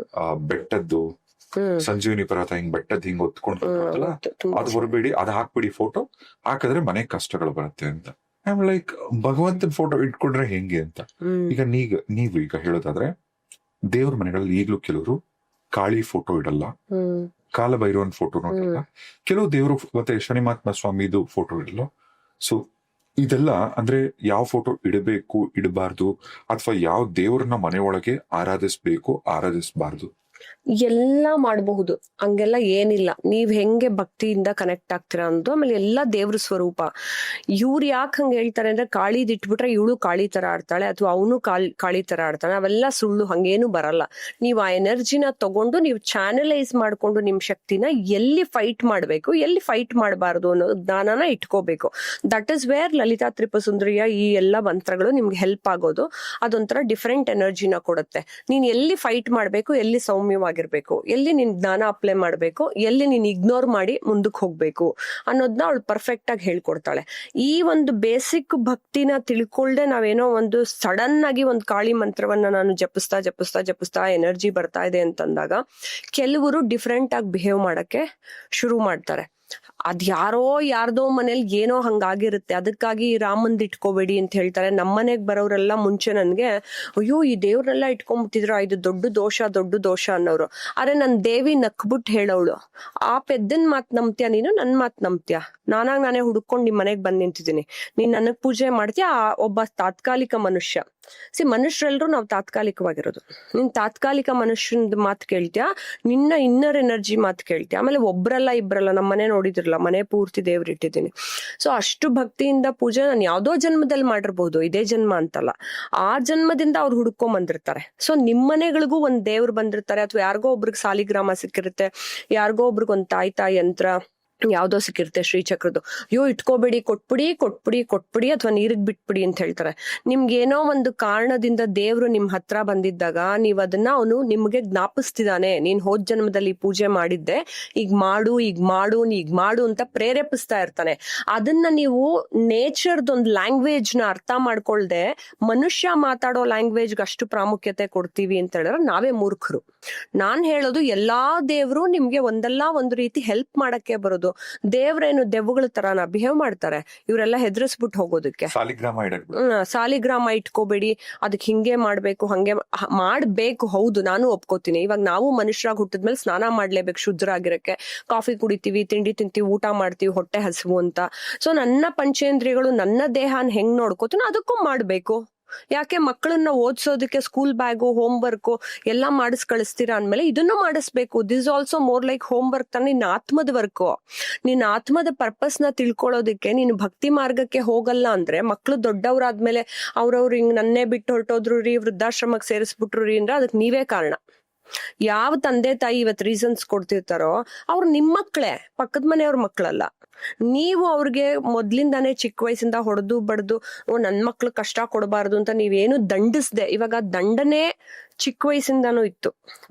ಬೆಟ್ಟದ್ದು ಸಂಜೀವಿನಿ ಪರ್ವತ ಹಿಂಗ್ ಬೆಟ್ಟದ್ ಹಿಂಗ್ ಹೊತ್ಕೊಂಡು ಅದು ಹೊರಬೇಡಿ, ಅದ್ ಹಾಕ್ಬಿಡಿ, ಫೋಟೋ ಹಾಕಿದ್ರೆ ಮನೆ ಕಷ್ಟಗಳು ಬರುತ್ತೆ ಅಂತ. ಐಮ್ ಲೈಕ್, ಭಗವಂತನ ಫೋಟೋ ಇಟ್ಕೊಂಡ್ರೆ ಹೆಂಗೆ ಅಂತ. ಈಗ ನೀವು ಈಗ ಹೇಳೋದಾದ್ರೆ, ದೇವ್ರ ಮನೆಗಳಲ್ಲಿ ಈಗ್ಲೂ ಕೆಲವರು ಕಾಳಿ ಫೋಟೋ ಇಡಲ್ಲ, ಕಾಲಭೈರವನ್ ಫೋಟೋ ಇಡಲ್ಲ, ಕೆಲವು ದೇವರು ಮತ್ತೆ ಶನಿ ಮಹಾತ್ಮ ಸ್ವಾಮಿದು ಫೋಟೋ ಇಡಲ್ಲ. ಸೊ ಇದೆಲ್ಲ ಅಂದ್ರೆ ಯಾವ ಫೋಟೋ ಇಡಬೇಕು, ಇಡಬಾರ್ದು, ಅಥವಾ ಯಾವ ದೇವ್ರನ್ನ ಮನೆ ಒಳಗೆ ಆರಾಧಿಸಬಾರ್ದು, ಎಲ್ಲ ಮಾಡಬಹುದು, ಹಂಗೆಲ್ಲ ಏನಿಲ್ಲ. ನೀವ್ ಹೆಂಗೆ ಭಕ್ತಿಯಿಂದ ಕನೆಕ್ಟ್ ಆಗ್ತೀರಾ ಅನ್ನೋದು. ಆಮೇಲೆ ಎಲ್ಲ ದೇವ್ರ ಸ್ವರೂಪ. ಇವ್ರು ಯಾಕೆ ಹಂಗ ಹೇಳ್ತಾರೆ ಅಂದ್ರೆ, ಕಾಳಿದ್ ಇಟ್ಬಿಟ್ರೆ ಇವಳು ಕಾಳಿ ತರ ಆಡ್ತಾಳೆ, ಅಥವಾ ಅವನು ಕಾಳಿ ತರ ಆಡ್ತಾನೆ, ಅವೆಲ್ಲ ಸುಳ್ಳು, ಹಂಗೇನು ಬರಲ್ಲ. ನೀವು ಆ ಎನರ್ಜಿನ ತಗೊಂಡು ನೀವು ಚಾನಲೈಸ್ ಮಾಡ್ಕೊಂಡು ನಿಮ್ ಶಕ್ತಿನ ಎಲ್ಲಿ ಫೈಟ್ ಮಾಡ್ಬೇಕು, ಎಲ್ಲಿ ಫೈಟ್ ಮಾಡಬಾರ್ದು ಅನ್ನೋ ಜ್ಞಾನನ ಇಟ್ಕೋಬೇಕು. ದಟ್ ಇಸ್ ವೇರ್ ಲಲಿತಾ ತ್ರಿಪುರಸುಂದರಿಯ ಈ ಎಲ್ಲ ಮಂತ್ರಗಳು ನಿಮ್ಗೆ ಹೆಲ್ಪ್ ಆಗೋದು. ಅದೊಂಥರ ಡಿಫ್ರೆಂಟ್ ಎನರ್ಜಿನ ಕೊಡುತ್ತೆ. ನೀನ್ ಎಲ್ಲಿ ಫೈಟ್ ಮಾಡ್ಬೇಕು, ಎಲ್ಲಿ ಸೌಮ್ಯವಾಗಿರ್ಬೇಕು, ಎಲ್ಲಿ ನೀನ್ ಜ್ಞಾನ ಅಪ್ಲೈ ಮಾಡ್ಬೇಕು, ಎಲ್ಲಿ ನೀನ್ ಇಗ್ನೋರ್ ಮಾಡಿ ಮುಂದಕ್ಕೆ ಹೋಗ್ಬೇಕು ಅನ್ನೋದನ್ನ ಅವಳು ಪರ್ಫೆಕ್ಟ್ ಆಗಿ ಹೇಳ್ಕೊಡ್ತಾಳೆ. ಈ ಒಂದು ಬೇಸಿಕ್ ಭಕ್ತಿನ ತಿಳ್ಕೊಳ್ದೆ ನಾವೇನೋ ಒಂದು ಸಡನ್ ಆಗಿ ಒಂದು ಕಾಳಿ ಮಂತ್ರವನ್ನ ನಾನು ಜಪಿಸ್ತಾ ಎನರ್ಜಿ ಬರ್ತಾ ಇದೆ ಅಂತಂದಾಗ ಕೆಲವರು ಡಿಫ್ರೆಂಟ್ ಆಗಿ ಬಿಹೇವ್ ಮಾಡಕ್ಕೆ ಶುರು ಮಾಡ್ತಾರೆ. ಯಾರ್ದೋ ಮನೇಲಿ ಏನೋ ಹಂಗಾಗಿರುತ್ತೆ, ಅದಕ್ಕಾಗಿ ರಾಮಂದ್ ಇಟ್ಕೋಬೇಡಿ ಅಂತ ಹೇಳ್ತಾರೆ. ನಮ್ಮನೆಗ್ ಬರೋರೆಲ್ಲ ಮುಂಚೆ ನನ್ಗೆ, ಅಯ್ಯೋ ಈ ದೇವ್ರನ್ನೆಲ್ಲ ಇಟ್ಕೊಂಡ್ಬಿಟ್ಟಿದ್ರ, ಇದು ದೊಡ್ಡ ದೋಷ ಅನ್ನೋರು. ಆದ್ರೆ ನನ್ ದೇವಿ ನಕ್ಬಿಟ್ಟು ಹೇಳೋಳು, ಆ ಪೆದ್ದನ್ ಮಾತ್ ನಂಬ್ತೀಯ ನೀನು, ನನ್ ಮಾತ್ ನಂಬ್ತೀಯ? ನಾನೇ ಹುಡ್ಕೊಂಡ್ ನಿಮ್ ಮನೆಗ್ ಬಂದ್ ನಿಂತಿದ್ದೀನಿ, ನೀನ್ ನನಗ್ ಪೂಜೆ ಮಾಡ್ತೀಯ? ಒಬ್ಬ ತಾತ್ಕಾಲಿಕ ಮನುಷ್ಯ. ಮನುಷ್ಯರೆಲ್ಲರೂ ನಾವು ತಾತ್ಕಾಲಿಕವಾಗಿರೋದು. ನೀನ್ ತಾತ್ಕಾಲಿಕ ಮನುಷ್ಯನ ಮಾತು ಕೇಳ್ತೀಯ, ನಿನ್ನ ಇನ್ನರ್ ಎನರ್ಜಿ ಮಾತು ಕೇಳ್ತೀಯ. ಆಮೇಲೆ ಒಬ್ರಲ್ಲ ಇಬ್ರಲ್ಲ, ನಮ್ಮ ಮನೆ ನೋಡಿದ್ರಲ್ಲ, ಮನೆ ಪೂರ್ತಿ ದೇವ್ರು ಇಟ್ಟಿದ್ದೀನಿ. ಸೊ ಅಷ್ಟು ಭಕ್ತಿಯಿಂದ ಪೂಜೆ ನಾನು ಯಾವ್ದೋ ಜನ್ಮದಲ್ಲಿ ಮಾಡಿರ್ಬೋದು, ಇದೇ ಜನ್ಮ ಅಂತಲ್ಲ, ಆ ಜನ್ಮದಿಂದ ಅವ್ರು ಹುಡ್ಕೊಂಡ್ ಬಂದಿರ್ತಾರೆ. ಸೊ ನಿಮ್ ಮನೆಗಳಿಗೂ ಒಂದ್ ದೇವ್ರು ಬಂದಿರ್ತಾರೆ, ಅಥವಾ ಯಾರಿಗೋ ಒಬ್ರಿಗೆ ಸಾಲಿಗ್ರಾಮ ಸಿಕ್ಕಿರುತ್ತೆ, ಯಾರಿಗೋ ಒಬ್ರಿಗೆ ಒಂದ್ ತಾಯಿ ಯಂತ್ರ ಯಾವ್ದೋ ಸಿಕ್ಕಿರುತ್ತೆ ಶ್ರೀಚಕ್ರದ್ದು. ಅಯ್ಯೋ ಇಟ್ಕೋಬೇಡಿ, ಕೊಟ್ಬಿಡಿ ಅಥವಾ ನೀರಿಗ್ ಬಿಟ್ಬಿಡಿ ಅಂತ ಹೇಳ್ತಾರೆ. ನಿಮ್ಗೇನೋ ಒಂದು ಕಾರಣದಿಂದ ದೇವ್ರು ನಿಮ್ ಹತ್ರ ಬಂದಿದ್ದಾಗ ನೀವ್ ಅದನ್ನ ಅವನು ನಿಮ್ಗೆ ಜ್ಞಾಪಿಸ್ತಿದಾನೆ, ನೀನ್ ಹೋದ್ ಜನ್ಮದಲ್ಲಿ ಪೂಜೆ ಮಾಡಿದ್ದೆ, ಈಗ ಮಾಡು ಅಂತ ಪ್ರೇರೇಪಿಸ್ತಾ ಇರ್ತಾನೆ. ಅದನ್ನ ನೀವು ನೇಚರ್ದೊಂದು ಲ್ಯಾಂಗ್ವೇಜ್ ನ ಅರ್ಥ ಮಾಡ್ಕೊಳ್ದೆ ಮನುಷ್ಯ ಮಾತಾಡೋ ಲ್ಯಾಂಗ್ವೇಜ್ಗೆ ಅಷ್ಟು ಪ್ರಾಮುಖ್ಯತೆ ಕೊಡ್ತೀವಿ ಅಂತ ಹೇಳಿದ್ರೆ ನಾವೇ ಮೂರ್ಖರು. ನಾನ್ ಹೇಳೋದು, ಎಲ್ಲಾ ದೇವ್ರು ನಿಮ್ಗೆ ಒಂದಲ್ಲ ಒಂದು ರೀತಿ ಹೆಲ್ಪ್ ಮಾಡಕ್ಕೆ ಬರೋದು. ಮಾಡೋದು. ದೇವ್ರೇನು ದೆವ್ವಗಳ ತರಾನ ಬಿಹೇವ್ ಮಾಡ್ತಾರೆ, ಇವರೆಲ್ಲ ಹೆದರ್ಸ್ಬಿಟ್ಟು ಹೋಗೋದಕ್ಕೆ. ಸಾಲಿಗ್ರಾಮ ಇಡಕ್ ಸಾಲಿಗ್ರಾಮ ಇಟ್ಕೋಬೇಡಿ, ಅದಕ್ಕೆ ಹಿಂಗೆ ಮಾಡ್ಬೇಕು ಹಂಗೆ ಮಾಡ್ಬೇಕು. ಹೌದು, ನಾನು ಒಪ್ಕೋತೀನಿ. ಇವಾಗ ನಾವು ಮನುಷ್ಯರಾಗಿ ಹುಟ್ಟಿದ್ಮೇಲೆ ಸ್ನಾನ ಮಾಡ್ಲೇಬೇಕು ಶುದ್ಧರಾಗಿರಕ್ಕೆ. ಕಾಫಿ ಕುಡಿತೀವಿ, ತಿಂಡಿ ತಿಂತೀವಿ, ಊಟ ಮಾಡ್ತೀವಿ, ಹೊಟ್ಟೆ ಹಸಿವು ಅಂತ. ಸೊ ನನ್ನ ಪಂಚೇಂದ್ರಿಯಗಳು ನನ್ನ ದೇಹನ ಹೆಂಗ್ ನೋಡ್ಕೋತೀನೋ ಅದಕ್ಕೂ ಮಾಡ್ಬೇಕು. ಯಾಕೆ ಮಕ್ಕಳನ್ನ ಓದಿಸೋದಕ್ಕೆ ಸ್ಕೂಲ್ ಬ್ಯಾಗು, ಹೋಮ್ ವರ್ಕ್ ಎಲ್ಲ ಮಾಡಿಸ್ ಕಳಿಸ್ತೀರಾ ಅಂದ್ಮೇಲೆ ಇದನ್ನು ಮಾಡಿಸ್ಬೇಕು. This also more like home work ತಾನೆ, ನಿನ್ನ ಆತ್ಮದ ವರ್ಕ್. ನಿನ್ನ ಆತ್ಮದ ಪರ್ಪಸ್ ನ ತಿಳ್ಕೊಳ್ಳೋದಕ್ಕೆ ನೀನು ಭಕ್ತಿ ಮಾರ್ಗಕ್ಕೆ ಹೋಗಲ್ಲ ಅಂದ್ರೆ, ಮಕ್ಳು ದೊಡ್ಡವ್ರಾದ್ಮೇಲೆ ಅವ್ರವ್ರು ಹಿಂಗ್ ನನ್ನೇ ಬಿಟ್ಟು ಹೊರಟೋದ್ರು ರೀ, ವೃದ್ಧಾಶ್ರಮಕ್ಕೆ ಸೇರಿಸ್ಬಿಟ್ರು ರೀ ಅಂದ್ರೆ ಅದಕ್ಕೆ ನೀವೇ ಕಾರಣ. ಯಾವ ತಂದೆ ತಾಯಿ ಇವತ್ತು ರೀಸನ್ಸ್ ಕೊಡ್ತಿರ್ತಾರೋ ಅವ್ರು ನಿಮ್ ಮಕ್ಳೇ, ಪಕ್ಕದ ಮನೆಯವ್ರ ಮಕ್ಳಲ್ಲ. ನೀವು ಅವ್ರಿಗೆ ಮೊದ್ಲಿಂದಾನೇ ಚಿಕ್ಕ ವಯಸ್ಸಿಂದ ಹೊಡೆದು ಬಡ್ದು ನನ್ ಮಕ್ಳು ಕಷ್ಟ ಕೊಡಬಾರ್ದು ಅಂತ ನೀವೇನು ದಂಡಿಸ್ದೆ. ಇವಾಗ ದಂಡನೆ ಚಿಕ್ಕ ವಯಸ್ಸಿಂದಾನು ಇತ್ತು.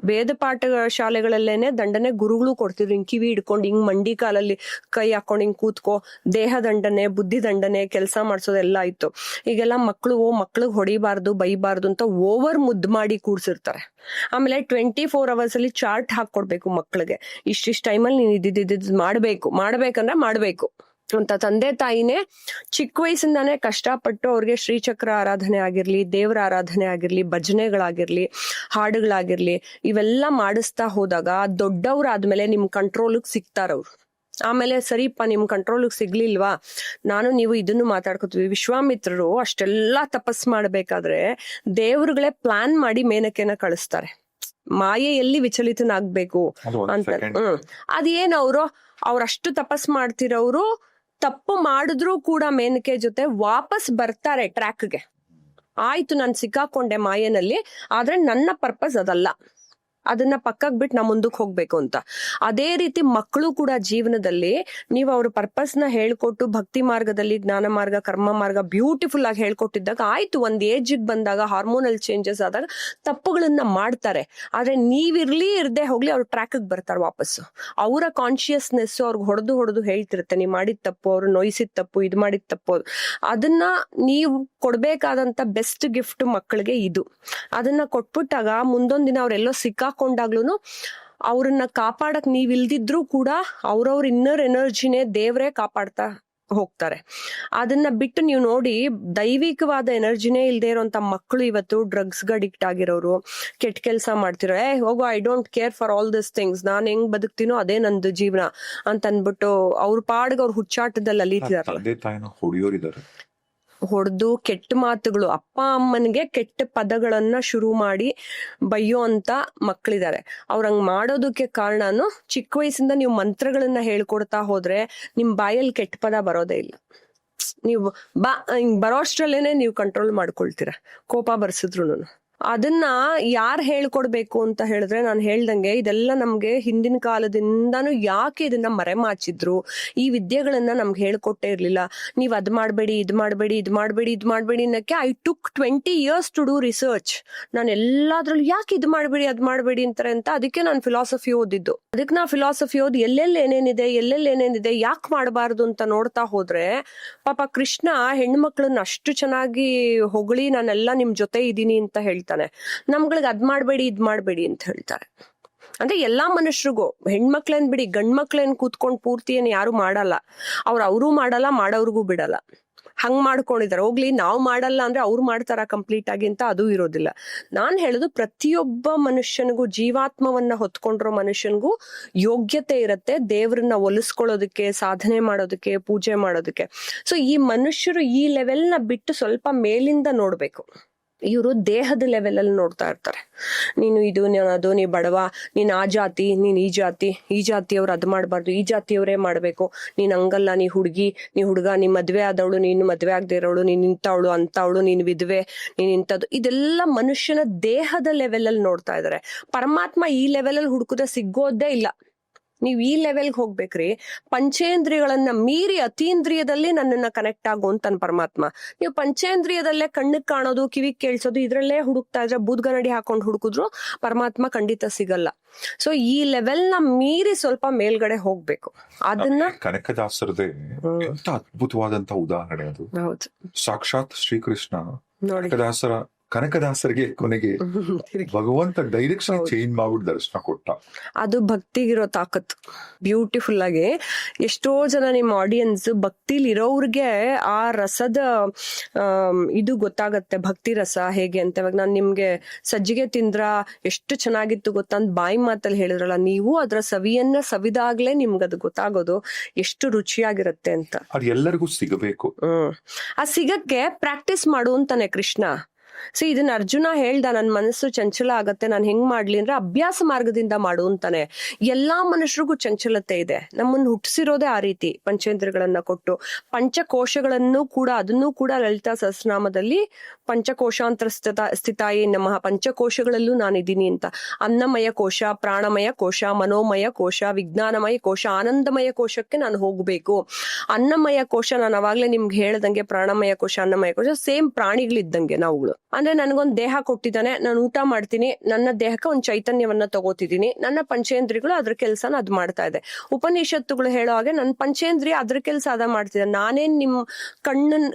ವೇದ ಪಾಠ ಶಾಲೆಗಳಲ್ಲೇನೆ ದಂಡನೆ ಗುರುಗಳು ಕೊಡ್ತಿದ್ರು. ಹಿಂಗ್ ಕಿವಿ ಹಿಡ್ಕೊಂಡು ಹಿಂಗ್ ಮಂಡಿ ಕಾಲಲ್ಲಿ ಕೈ ಹಾಕೊಂಡು ಹಿಂಗ್ ಕೂತ್ಕೋ, ದೇಹ ದಂಡನೆ, ಬುದ್ಧಿ ದಂಡನೆ, ಕೆಲಸ ಮಾಡ್ಸೋದೆಲ್ಲ ಇತ್ತು. ಈಗೆಲ್ಲ ಮಕ್ಳಿಗೆ ಹೊಡಿಬಾರ್ದು, ಬೈಬಾರ್ದು ಅಂತ ಓವರ್ ಮುದ್ದು ಮಾಡಿ ಕೂಡ್ಸಿರ್ತಾರೆ. ಆಮೇಲೆ 24 hours ಅಲ್ಲಿ ಚಾರ್ಟ್ ಹಾಕೊಡ್ಬೇಕು ಮಕ್ಳಿಗೆ. ಇಷ್ಟಿಷ್ಟ ಟೈಮಲ್ಲಿ ನೀನ್ ಇದ್ದಿದ್ದು ಮಾಡ್ಬೇಕಂದ್ರೆ ಮಾಡ್ಬೇಕು ಅಂತ ತಂದೆ ತಾಯಿನೇ ಚಿಕ್ಕ ವಯಸ್ಸಿಂದಾನೇ ಕಷ್ಟಪಟ್ಟು ಅವ್ರಿಗೆ ಶ್ರೀಚಕ್ರ ಆರಾಧನೆ ಆಗಿರ್ಲಿ, ದೇವರ ಆರಾಧನೆ ಆಗಿರ್ಲಿ, ಭಜನೆಗಳಾಗಿರ್ಲಿ, ಹಾಡುಗಳಾಗಿರ್ಲಿ, ಇವೆಲ್ಲ ಮಾಡಿಸ್ತಾ ಹೋದಾಗ ದೊಡ್ಡವ್ರಾದ್ಮೇಲೆ ನಿಮ್ ಕಂಟ್ರೋಲ್ಗೆ ಸಿಗ್ತಾರವ್ರು. ಆಮೇಲೆ ಸರಿಪ್ಪ ನಿಮ್ ಕಂಟ್ರೋಲ್ಗೆ ಸಿಗ್ಲಿಲ್ವಾ, ನಾನು ನೀವು ಇದನ್ನು ಮಾತಾಡ್ಕೋತೀವಿ. ವಿಶ್ವಾಮಿತ್ರರು ಅಷ್ಟೆಲ್ಲಾ ತಪಸ್ ಮಾಡ್ಬೇಕಾದ್ರೆ ದೇವ್ರುಗಳೇ ಪ್ಲಾನ್ ಮಾಡಿ ಮೇನಕೆನ ಕಳಿಸ್ತಾರೆ, ಮಾಯೆಯಲ್ಲಿ ವಿಚಲಿತನಾಗ್ಬೇಕು ಅಂತ. ಅದೇನ್ ಅವ್ರಷ್ಟು ತಪಸ್ ಮಾಡ್ತಿರೋರು ತಪ್ಪು ಮಾಡಿದ್ರು ಕೂಡ ಮೇನಕೆ ಜೊತೆ ವಾಪಸ್ ಬರ್ತಾರೆ ಟ್ರ್ಯಾಕ್ಗೆ. ಆಯ್ತು, ನಾನ್ ಸಿಕ್ಕಾಕೊಂಡೆ ಮಾಯೆನಲ್ಲಿ, ಆದ್ರೆ ನನ್ನ ಪರ್ಪಸ್ ಅದಲ್ಲ, ಅದನ್ನ ಪಕ್ಕಕ್ಕೆ ಬಿಟ್ಟು ನಾ ಮುಂದಕ್ಕೆ ಹೋಗ್ಬೇಕು ಅಂತ. ಅದೇ ರೀತಿ ಮಕ್ಕಳು ಕೂಡ ಜೀವನದಲ್ಲಿ ನೀವು ಅವ್ರ ಪರ್ಪಸ್ ನ ಹೇಳ್ಕೊಟ್ಟು ಭಕ್ತಿ ಮಾರ್ಗದಲ್ಲಿ ಜ್ಞಾನ ಮಾರ್ಗ, ಕರ್ಮ ಮಾರ್ಗ ಬ್ಯೂಟಿಫುಲ್ ಆಗಿ ಹೇಳ್ಕೊಟ್ಟಿದ್ದಾಗ ಆಯ್ತು, ಒಂದ್ ಏಜ್ ಬಂದಾಗ ಹಾರ್ಮೋನಲ್ ಚೇಂಜಸ್ ಆದಾಗ ತಪ್ಪುಗಳನ್ನ ಮಾಡ್ತಾರೆ. ಆದ್ರೆ ಇರ್ದೇ ಹೋಗ್ಲಿ ಅವ್ರ ಟ್ರ್ಯಾಕ್ ಬರ್ತಾರೆ ವಾಪಸ್. ಅವರ ಕಾನ್ಶಿಯಸ್ನೆಸ್ ಅವ್ರಿಗೆ ಹೊಡೆದು ಹೇಳ್ತಿರುತ್ತೆ, ನೀವ್ ಮಾಡಿದ ತಪ್ಪು, ಅವ್ರು ನೋಯಿಸಿದ ತಪ್ಪು, ಇದು ಮಾಡಿದ ತಪ್ಪು. ಅದನ್ನ ನೀವು ಕೊಡ್ಬೇಕಾದಂತ ಬೆಸ್ಟ್ ಗಿಫ್ಟ್ ಮಕ್ಕಳಿಗೆ ಇದು. ಅದನ್ನ ಕೊಟ್ಬಿಟ್ಟಾಗ ಮುಂದೊಂದ್ ದಿನ ಅವ್ರೆಲ್ಲೋ ಕೊಂಡಾಗ್ಲೂ ಅವ್ರನ್ನ ಕಾಪಾಡಕ್ ನೀವ್ ಇಲ್ದಿದ್ರು ಕೂಡ ಅವ್ರವ್ರ ಇನ್ನರ್ ಎನರ್ಜಿನೇ ದೇವ್ರೇ ಕಾಪಾಡ್ತಾ ಹೋಗ್ತಾರೆ. ಅದನ್ನ ಬಿಟ್ಟು ನೀವು ನೋಡಿ, ದೈವಿಕವಾದ ಎನರ್ಜಿನೇ ಇಲ್ದೇ ಇರೋಂತ ಮಕ್ಕಳು ಇವತ್ತು ಡ್ರಗ್ಸ್ಗೆ ಅಡಿಕ್ಟ್ ಆಗಿರೋರು, ಕೆಟ್ಟ ಕೆಲಸ ಮಾಡ್ತಿರೋ, ಹೋಗೋ I don't care for all this things, ನಾನ್ ಹೆಂಗ್ ಬದುಕ್ತೀನೋ ಅದೇ ನಂದು ಜೀವನ ಅಂತ ಅನ್ಬಿಟ್ಟು ಅವ್ರ ಪಾಡ್ಗೆ ಅವ್ರ ಹುಚ್ಚಾಟದಲ್ಲಿ ಅಲಿತಿದಾರಲ್ಲ. ಹೊಡೆದು ಕೆಟ್ಟ ಮಾತುಗಳು, ಅಪ್ಪ ಅಮ್ಮನಿಗೆ ಕೆಟ್ಟ ಪದಗಳನ್ನ ಶುರು ಮಾಡಿ ಬೈಯೋ ಅಂತ ಮಕ್ಕಳಿದ್ದಾರೆ. ಅವ್ರಂಗ್ ಮಾಡೋದಕ್ಕೆ ಕಾರಣನು ಚಿಕ್ಕ ವಯಸ್ಸಿಂದ ನೀವು ಮಂತ್ರಗಳನ್ನ ಹೇಳ್ಕೊಡ್ತಾ ಹೋದ್ರೆ ನಿಮ್ ಬಾಯಲ್ಲಿ ಕೆಟ್ಟ ಪದ ಬರೋದೇ ಇಲ್ಲ. ನೀವು ಹಿಂಗ್ ಬರೋಷ್ಟ್ರಲ್ಲೇನೆ ನೀವು ಕಂಟ್ರೋಲ್ ಮಾಡ್ಕೊಳ್ತೀರ, ಕೋಪ ಬರ್ಸಿದ್ರು. ಅದನ್ನ ಯಾರ್ ಹೇಳ್ಕೊಡ್ಬೇಕು ಅಂತ ಹೇಳಿದ್ರೆ, ನಾನು ಹೇಳ್ದಂಗೆ ಇದೆಲ್ಲ ನಮ್ಗೆ ಹಿಂದಿನ ಕಾಲದಿಂದಾನು ಯಾಕೆ ಇದನ್ನ ಮರೆಮಾಚಿದ್ರು, ಈ ವಿದ್ಯೆಗಳನ್ನ ನಮ್ಗೆ ಹೇಳ್ಕೊಟ್ಟೇ ಇರ್ಲಿಲ್ಲ. ನೀವ್ ಅದ್ ಮಾಡ್ಬೇಡಿ, ಇದ್ ಮಾಡ್ಬೇಡಿ ಅನ್ನಕ್ಕೆ I took 20 years to do research. ನಾನು ಎಲ್ಲಾದ್ರಲ್ಲೂ ಯಾಕೆ ಇದ್ ಮಾಡ್ಬೇಡಿ ಅದ್ ಮಾಡ್ಬೇಡಿ ಅಂತಾರೆ ಅಂತ. ಅದಕ್ಕೆ ನಾನು ಫಿಲಾಸಫಿ ಓದಿದ್ದು. ಅದಕ್ಕೆ ನಾ ಫಿಲಾಸಫಿ ಓದಿ ಎಲ್ಲೆಲ್ಲಿ ಏನೇನಿದೆ ಯಾಕೆ ಮಾಡಬಾರ್ದು ಅಂತ ನೋಡ್ತಾ ಹೋದ್ರೆ, ಪಾಪ ಕೃಷ್ಣ ಹೆಣ್ಮಕ್ಳನ್ನ ಅಷ್ಟು ಚೆನ್ನಾಗಿ ಹೊಗಳಿ ನಾನೆಲ್ಲ ನಿಮ್ ಜೊತೆ ಇದೀನಿ ಅಂತ ಹೇಳ್ತಾರೆ. ನಮ್ಗಳಿಗೆ ಅದ್ ಮಾಡ್ಬೇಡಿ ಇದ್ ಮಾಡ್ಬೇಡಿ ಅಂತ ಹೇಳ್ತಾರೆ. ಅಂದ್ರೆ ಎಲ್ಲಾ ಮನುಷ್ಯರಿಗೂ, ಹೆಣ್ಮಕ್ಳೇನ್ ಬಿಡಿ, ಗಂಡ್ ಮಕ್ಳೇನ್ ಕೂತ್ಕೊಂಡ್ ಪೂರ್ತಿ ಏನ್ ಯಾರು ಮಾಡಲ್ಲ, ಅವ್ರು ಮಾಡಲ್ಲ, ಮಾಡೋರ್ಗೂ ಬಿಡಲ್ಲ, ಹಂಗ್ ಮಾಡ್ಕೊಂಡಿದಾರೆ. ಹೋಗ್ಲಿ, ನಾವ್ ಮಾಡಲ್ಲ ಅಂದ್ರೆ ಅವ್ರು ಮಾಡ್ತಾರ ಕಂಪ್ಲೀಟ್ ಆಗಿ ಅಂತ ಅದು ಇರೋದಿಲ್ಲ. ನಾನ್ ಹೇಳುದು ಪ್ರತಿಯೊಬ್ಬ ಮನುಷ್ಯನಿಗೂ, ಜೀವಾತ್ಮವನ್ನ ಹೊತ್ಕೊಂಡಿರೋ ಮನುಷ್ಯನಿಗೂ ಯೋಗ್ಯತೆ ಇರತ್ತೆ ದೇವ್ರನ್ನ ಒಲಿಸ್ಕೊಳ್ಳೋದಕ್ಕೆ, ಸಾಧನೆ ಮಾಡೋದಕ್ಕೆ, ಪೂಜೆ ಮಾಡೋದಕ್ಕೆ. ಸೊ ಈ ಮನುಷ್ಯರು ಈ ಲೆವೆಲ್ನ ಬಿಟ್ಟು ಸ್ವಲ್ಪ ಮೇಲಿಂದ ನೋಡ್ಬೇಕು. ಇವರು ದೇಹದ ಲೆವೆಲ್ ಅಲ್ಲಿ ನೋಡ್ತಾ ಇರ್ತಾರೆ. ನೀನು ಇದು, ನಾನು ಅದು, ನೀ ಬಡವ, ನೀನ್ ಆ ಜಾತಿ, ನೀನ್ ಈ ಜಾತಿಯವ್ರು ಅದ್ ಮಾಡ್ಬಾರ್ದು, ಈ ಜಾತಿಯವರೇ ಮಾಡ್ಬೇಕು, ನೀನ್ ಹಂಗಲ್ಲ, ನೀ ಹುಡುಗಿ, ನೀ ಹುಡುಗ, ನೀ ಮದ್ವೆ ಆದವಳು, ನೀನು ಮದ್ವೆ ಆಗದೆ ಇರೋಳು, ನೀನ್ ಇಂಥವಳು ಅಂತವಳು, ನೀನ್ ವಿಧವೆ, ನೀನ್ ಇಂಥದ್ದು. ಇದೆಲ್ಲ ಮನುಷ್ಯನ ದೇಹದ ಲೆವೆಲ್ ಅಲ್ಲಿ ನೋಡ್ತಾ ಇದಾರೆ. ಪರಮಾತ್ಮ ಈ ಲೆವೆಲ್ ಅಲ್ಲಿ ಹುಡುಕುದ ಸಿಗೋದೇ ಇಲ್ಲ. ನೀವ್ ಈ ಲೆವೆಲ್ಗೆ ಹೋಗ್ಬೇಕ್ರಿ. ಪಂಚೇಂದ್ರಿಯಗಳನ್ನ ಮೀರಿ ಅತೀಂದ್ರಿಯದಲ್ಲಿ ನನ್ನನ್ನ ಕನೆಕ್ಟ್ ಆಗು ಅಂತ ಪರಮಾತ್ಮ. ನೀವು ಪಂಚೇಂದ್ರಿಯದಲ್ಲೇ ಕಣ್ಣಿಗೆ ಕಾಣೋದು, ಕಿವಿಗೆ ಕೇಳಿಸೋದು, ಇದ್ರಲ್ಲೇ ಹುಡುಕ್ತಾ ಇದ್ರೆ, ಬೂದ್ಗನ್ನಡಿ ಹಾಕೊಂಡು ಹುಡುಕಿದ್ರು ಪರಮಾತ್ಮ ಖಂಡಿತ ಸಿಗಲ್ಲ. ಸೊ ಈ ಲೆವೆಲ್ ನ ಮೀರಿ ಸ್ವಲ್ಪ ಮೇಲ್ಗಡೆ ಹೋಗ್ಬೇಕು. ಅದನ್ನ ಕನಕದಾಸರದೇ ಎಂತ ಅದ್ಭುತವಾದಂತ ಉದಾಹರಣೆ ಅದು. ಹೌದು, ಸಾಕ್ಷಾತ್ ಶ್ರೀಕೃಷ್ಣ ಕನಕದಾಸರ ಕನಕದಾಸರಿಗೆ ಕೊನೆಗೆ ಭಗವಂತ ಡೈರೆಕ್ಷನ್ ಚೇಂಜ್ ಮಾಡ್ಬಿಟ್ಟು ದರ್ಶನ ಕೊಟ್ಟ. ಅದು ಭಕ್ತಿಗಿರೋ ತಾಕತ್ತು. ಬ್ಯೂಟಿಫುಲ್ ಆಗಿ ಎಷ್ಟೋ ಜನ ನಿಮ್ಮ ಆಡಿಯನ್ಸ್ ಭಕ್ತಿಲಿ ಇರೋರ್ಗೆ ಆ ರಸದ ಇದು ಗೊತ್ತಾಗತ್ತೆ, ಭಕ್ತಿ ರಸ ಹೇಗೆ ಅಂತ. ಇವಾಗ ನಾನು ನಿಮ್ಗೆ ಸಜ್ಜಿಗೆ ತಿಂದ್ರ ಎಷ್ಟು ಚೆನ್ನಾಗಿತ್ತು ಗೊತ್ತಾ ಅಂತ ಬಾಯಿ ಮಾತಲ್ಲಿ ಹೇಳಿದ್ರಲ್ಲ, ನೀವು ಅದ್ರ ಸವಿಯನ್ನ ಸವಿದಾಗ್ಲೇ ನಿಮ್ಗೆ ಅದು ಗೊತ್ತಾಗೋದು ಎಷ್ಟು ರುಚಿಯಾಗಿರತ್ತೆ ಅಂತ. ಅದು ಎಲ್ಲರಿಗೂ ಸಿಗಬೇಕು. ಆ ಸಿಗಕ್ಕೆ ಪ್ರಾಕ್ಟೀಸ್ ಮಾಡು ಅಂತಾನೆ ಕೃಷ್ಣ. ಇದನ್ನ ಅರ್ಜುನ ಹೇಳ್ದ, ನನ್ ಮನಸ್ಸು ಚಂಚಲ ಆಗತ್ತೆ, ನಾನು ಹೆಂಗ್ ಮಾಡ್ಲಿ ಅಂದ್ರೆ ಅಭ್ಯಾಸ ಮಾರ್ಗದಿಂದ ಮಾಡು ಅಂತಾನೆ. ಎಲ್ಲಾ ಮನುಷ್ಯರಿಗೂ ಚಂಚಲತೆ ಇದೆ, ನಮ್ಮನ್ನ ಹುಟ್ಟಿಸಿರೋದೇ ಆ ರೀತಿ, ಪಂಚೇಂದ್ರಗಳನ್ನ ಕೊಟ್ಟು. ಪಂಚಕೋಶಗಳನ್ನು ಕೂಡ, ಅದನ್ನು ಕೂಡ ಲಲಿತಾ ಸಹಸ್ರನಾಮದಲ್ಲಿ ಪಂಚಕೋಶಾಂತರ ಸ್ಥಿತಾಯೇ ನಮಃ, ಪಂಚಕೋಶಗಳಲ್ಲೂ ನಾನಿದ್ದೀನಿ ಅಂತ. ಅನ್ನಮಯ ಕೋಶ, ಪ್ರಾಣಮಯ ಕೋಶ, ಮನೋಮಯ ಕೋಶ, ವಿಜ್ಞಾನಮಯ ಕೋಶ, ಆನಂದಮಯ ಕೋಶಕ್ಕೆ ನಾನು ಹೋಗ್ಬೇಕು. ಅನ್ನಮಯ ಕೋಶ ನಾನು ಅವಾಗ್ಲೇ ನಿಮ್ಗೆ ಹೇಳ್ದಂಗೆ, ಪ್ರಾಣಮಯ ಕೋಶ, ಅನ್ನಮಯ ಕೋಶ ಸೇಮ್ ಪ್ರಾಣಿಗಳಿದ್ದಂಗೆ ನಾವುಗಳು. ಅಂದ್ರೆ ನನ್ಗೊಂದ್ ದೇಹ ಕೊಟ್ಟಿದ್ದಾನೆ, ನಾನು ಊಟ ಮಾಡ್ತೀನಿ, ನನ್ನ ದೇಹಕ್ಕೆ ಒಂದ್ ಚೈತನ್ಯವನ್ನ ತಗೋತಿದ್ದೀನಿ, ನನ್ನ ಪಂಚೇಂದ್ರಿಗಳು ಅದ್ರ ಕೆಲ್ಸನ ಅದ್ ಮಾಡ್ತಾ ಇದೆ. ಉಪನಿಷತ್ತುಗಳು ಹೇಳೋ ಹಾಗೆ ನನ್ನ ಪಂಚೇಂದ್ರಿಯ ಅದ್ರ ಕೆಲ್ಸ ಅದ ಮಾಡ್ತಿದ್ದೆ. ನಾನೇನ್ ನಿಮ್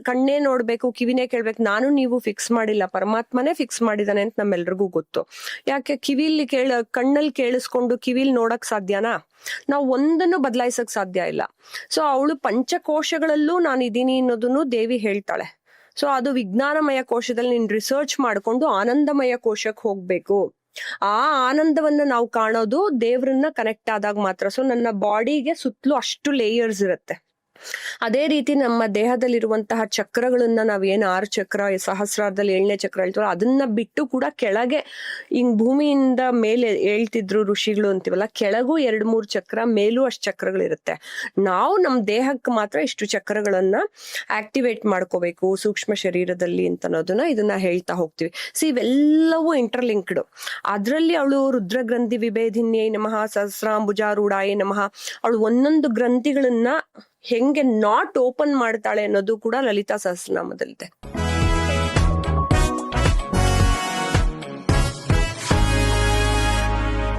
ಕಣ್ಣೇ ನೋಡ್ಬೇಕು, ಕಿವಿನೇ ಕೇಳ್ಬೇಕು, ನಾನು ನೀವು ಫಿಕ್ಸ್ ಮಾಡಿಲ್ಲ, ಪರಮಾತ್ಮನೇ ಫಿಕ್ಸ್ ಮಾಡಿದಾನೆ ಅಂತ ನಮ್ಮೆಲ್ರಿಗೂ ಗೊತ್ತು. ಯಾಕೆ ಕಿವಿಲಿ ಕಣ್ಣಲ್ಲಿ ಕೇಳಿಸ್ಕೊಂಡು ಕಿವಿಲ್ ನೋಡಕ್ ಸಾಧ್ಯನಾ? ನಾವು ಒಂದನ್ನು ಬದಲಾಯಿಸಕ್ ಸಾಧ್ಯ ಇಲ್ಲ. ಅವಳು ಪಂಚಕೋಶಗಳಲ್ಲೂ ನಾನು ಇದೀನಿ ಅನ್ನೋದನ್ನು ದೇವಿ ಹೇಳ್ತಾಳೆ. ಅದು ವಿಜ್ಞಾನಮಯ ಕೋಶದಲ್ಲಿ ನೀನ್ ರಿಸರ್ಚ್ ಮಾಡ್ಕೊಂಡು ಆನಂದಮಯ ಕೋಶಕ್ಕೆ ಹೋಗ್ಬೇಕು. ಆ ಆನಂದವನ್ನ ನಾವು ಕಾಣೋದು ದೇವ್ರನ್ನ ಕನೆಕ್ಟ್ ಆದಾಗ ಮಾತ್ರ. ನನ್ನ ಬಾಡಿಗೆ ಸುತ್ತಲೂ ಅಷ್ಟು ಲೇಯರ್ಸ್ ಇರುತ್ತೆ. ಅದೇ ರೀತಿ ನಮ್ಮ ದೇಹದಲ್ಲಿರುವಂತಹ ಚಕ್ರಗಳನ್ನ ನಾವೇನ್ 6 ಚಕ್ರ, ಸಹಸ್ರಾರದಲ್ಲಿ 7ನೇ ಚಕ್ರ ಹೇಳ್ತೀವಲ್ಲ, ಅದನ್ನ ಬಿಟ್ಟು ಕೂಡ ಕೆಳಗೆ ಹಿಂಗ್ ಭೂಮಿಯಿಂದ ಮೇಲೆ ಹೇಳ್ತಿದ್ರು ಋಷಿಗಳು ಅಂತೀವಲ್ಲ, ಕೆಳಗೂ 2-3 ಚಕ್ರ, ಮೇಲೂ ಅಷ್ಟು ಚಕ್ರಗಳಿರುತ್ತೆ. ನಾವು ನಮ್ ದೇಹಕ್ಕೆ ಮಾತ್ರ ಇಷ್ಟು ಚಕ್ರಗಳನ್ನ ಆಕ್ಟಿವೇಟ್ ಮಾಡ್ಕೋಬೇಕು ಸೂಕ್ಷ್ಮ ಶರೀರದಲ್ಲಿ ಅಂತ ಅನ್ನೋದನ್ನ ಇದನ್ನ ಹೇಳ್ತಾ ಹೋಗ್ತೀವಿ. ಇವೆಲ್ಲವೂ ಇಂಟರ್ಲಿಂಕ್ಡ್. ಅದ್ರಲ್ಲಿ ಅವಳು ರುದ್ರಗ್ರಂಥಿ ವಿಭೇದಿನ್ಯೈ ನಮಃ, ಸಹಸ್ರಾಂಬುಜಾರೂಢಾಯ ನಮಃ, ಅವಳು ಒಂದೊಂದು ಗ್ರಂಥಿಗಳನ್ನ ಹೆಂಗೆ ನಾಟ್ ಓಪನ್ ಮಾಡ್ತಾಳೆ ಅನ್ನೋದು ಕೂಡ ಲಲಿತಾ ಸಹಸ್ರನಾಮದಲ್ಲಿದೆ.